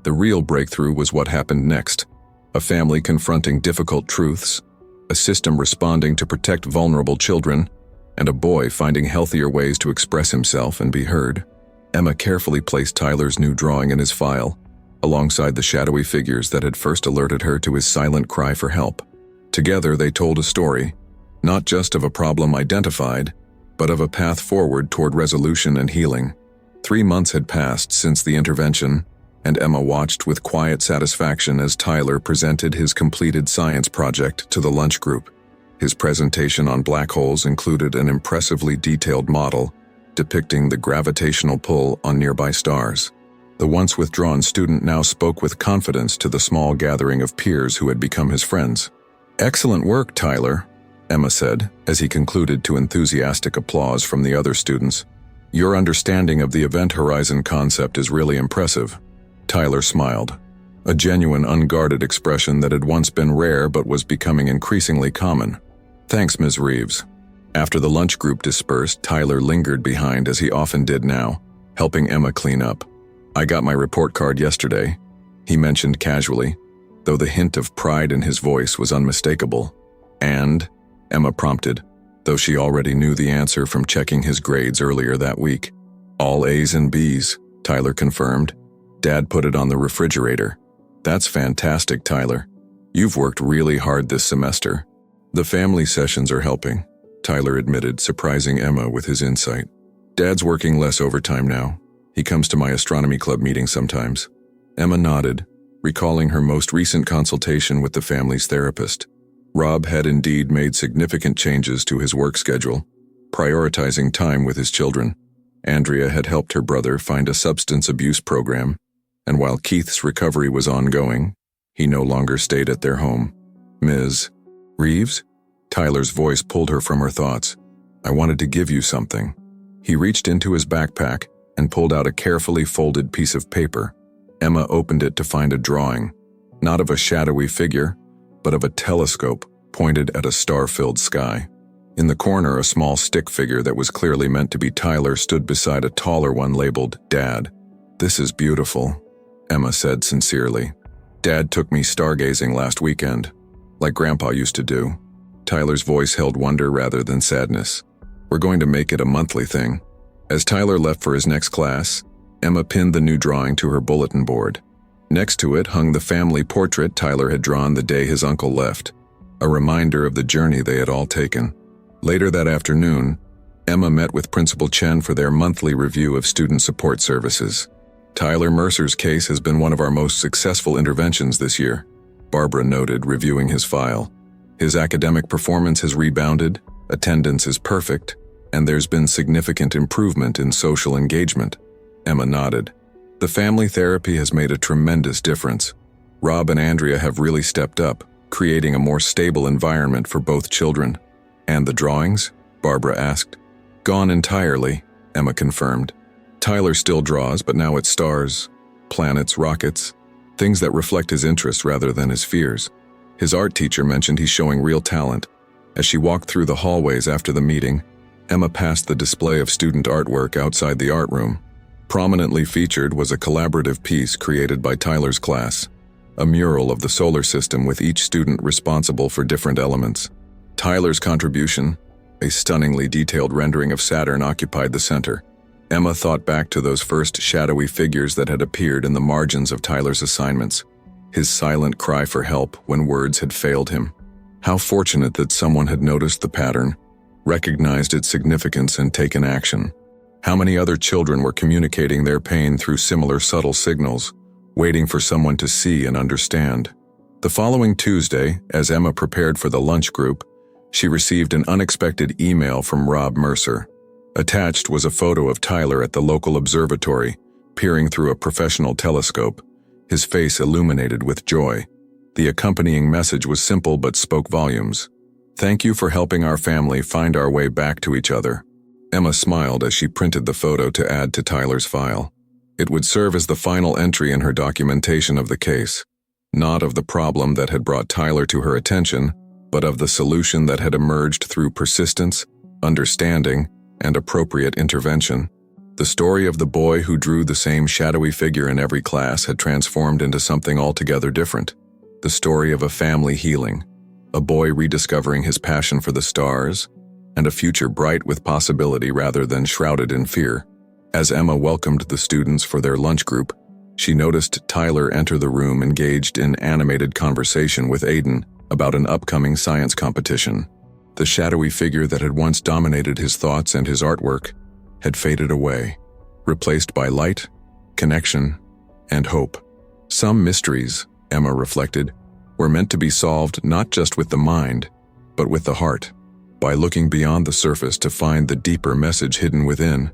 The real breakthrough was what happened next. A family confronting difficult truths, a system responding to protect vulnerable children, and a boy finding healthier ways to express himself and be heard. Emma carefully placed Tyler's new drawing in his file, alongside the shadowy figures that had first alerted her to his silent cry for help. Together they told a story, not just of a problem identified, but of a path forward toward resolution and healing. 3 months had passed since the intervention, and Emma watched with quiet satisfaction as Tyler presented his completed science project to the lunch group. His presentation on black holes included an impressively detailed model depicting the gravitational pull on nearby stars. The once withdrawn student now spoke with confidence to the small gathering of peers who had become his friends. "Excellent work, Tyler," Emma said, as he concluded to enthusiastic applause from the other students. "Your understanding of the event horizon concept is really impressive." Tyler smiled, a genuine, unguarded expression that had once been rare but was becoming increasingly common. "Thanks, Ms. Reeves." After the lunch group dispersed, Tyler lingered behind as he often did now, helping Emma clean up. "I got my report card yesterday," he mentioned casually, though the hint of pride in his voice was unmistakable. "And?" Emma prompted, though she already knew the answer from checking his grades earlier that week. "All A's and B's," Tyler confirmed. "Dad put it on the refrigerator." "That's fantastic, Tyler. You've worked really hard this semester." "The family sessions are helping," Tyler admitted, surprising Emma with his insight. "Dad's working less overtime now. He comes to my astronomy club meeting sometimes." Emma nodded, recalling her most recent consultation with the family's therapist. Rob had indeed made significant changes to his work schedule, prioritizing time with his children. Andrea had helped her brother find a substance abuse program, and while Keith's recovery was ongoing, he no longer stayed at their home. "Ms. Reeves?" Tyler's voice pulled her from her thoughts. "I wanted to give you something." He reached into his backpack and pulled out a carefully folded piece of paper. Emma opened it to find a drawing, not of a shadowy figure, but of a telescope pointed at a star-filled sky. In the corner, a small stick figure that was clearly meant to be Tyler stood beside a taller one labeled Dad. "This is beautiful," Emma said sincerely. "Dad took me stargazing last weekend, like Grandpa used to do." Tyler's voice held wonder rather than sadness. "We're going to make it a monthly thing." As Tyler left for his next class, Emma pinned the new drawing to her bulletin board. Next to it hung the family portrait Tyler had drawn the day his uncle left, a reminder of the journey they had all taken. Later that afternoon, Emma met with Principal Chen for their monthly review of student support services. "Tyler Mercer's case has been one of our most successful interventions this year," Barbara noted, reviewing his file. "His academic performance has rebounded, attendance is perfect, and there's been significant improvement in social engagement." Emma nodded. "The family therapy has made a tremendous difference. Rob and Andrea have really stepped up, creating a more stable environment for both children." "And the drawings?" Barbara asked. "Gone entirely," Emma confirmed. "Tyler still draws, but now it's stars, planets, rockets, things that reflect his interests rather than his fears. His art teacher mentioned he's showing real talent." As she walked through the hallways after the meeting, Emma passed the display of student artwork outside the art room. Prominently featured was a collaborative piece created by Tyler's class, a mural of the solar system with each student responsible for different elements. Tyler's contribution, a stunningly detailed rendering of Saturn, occupied the center. Emma thought back to those first shadowy figures that had appeared in the margins of Tyler's assignments, his silent cry for help when words had failed him. How fortunate that someone had noticed the pattern, recognized its significance, and taken action. How many other children were communicating their pain through similar subtle signals, waiting for someone to see and understand. The following Tuesday, as Emma prepared for the lunch group, she received an unexpected email from Rob Mercer. Attached was a photo of Tyler at the local observatory, peering through a professional telescope, his face illuminated with joy. The accompanying message was simple but spoke volumes. "Thank you for helping our family find our way back to each other." Emma smiled as she printed the photo to add to Tyler's file. It would serve as the final entry in her documentation of the case, not of the problem that had brought Tyler to her attention, but of the solution that had emerged through persistence, understanding, and appropriate intervention. The story of the boy who drew the same shadowy figure in every class had transformed into something altogether different. The story of a family healing, a boy rediscovering his passion for the stars, and a future bright with possibility rather than shrouded in fear. As Emma welcomed the students for their lunch group, she noticed Tyler enter the room engaged in animated conversation with Aiden about an upcoming science competition. The shadowy figure that had once dominated his thoughts and his artwork had faded away, replaced by light, connection, and hope. Some mysteries, Emma reflected, were meant to be solved not just with the mind, but with the heart. By looking beyond the surface to find the deeper message hidden within,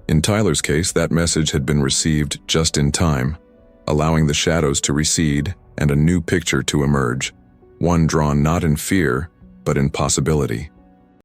In Tyler's case, that message had been received just in time, allowing the shadows to recede and a new picture to emerge, one drawn not in fear, but in possibility.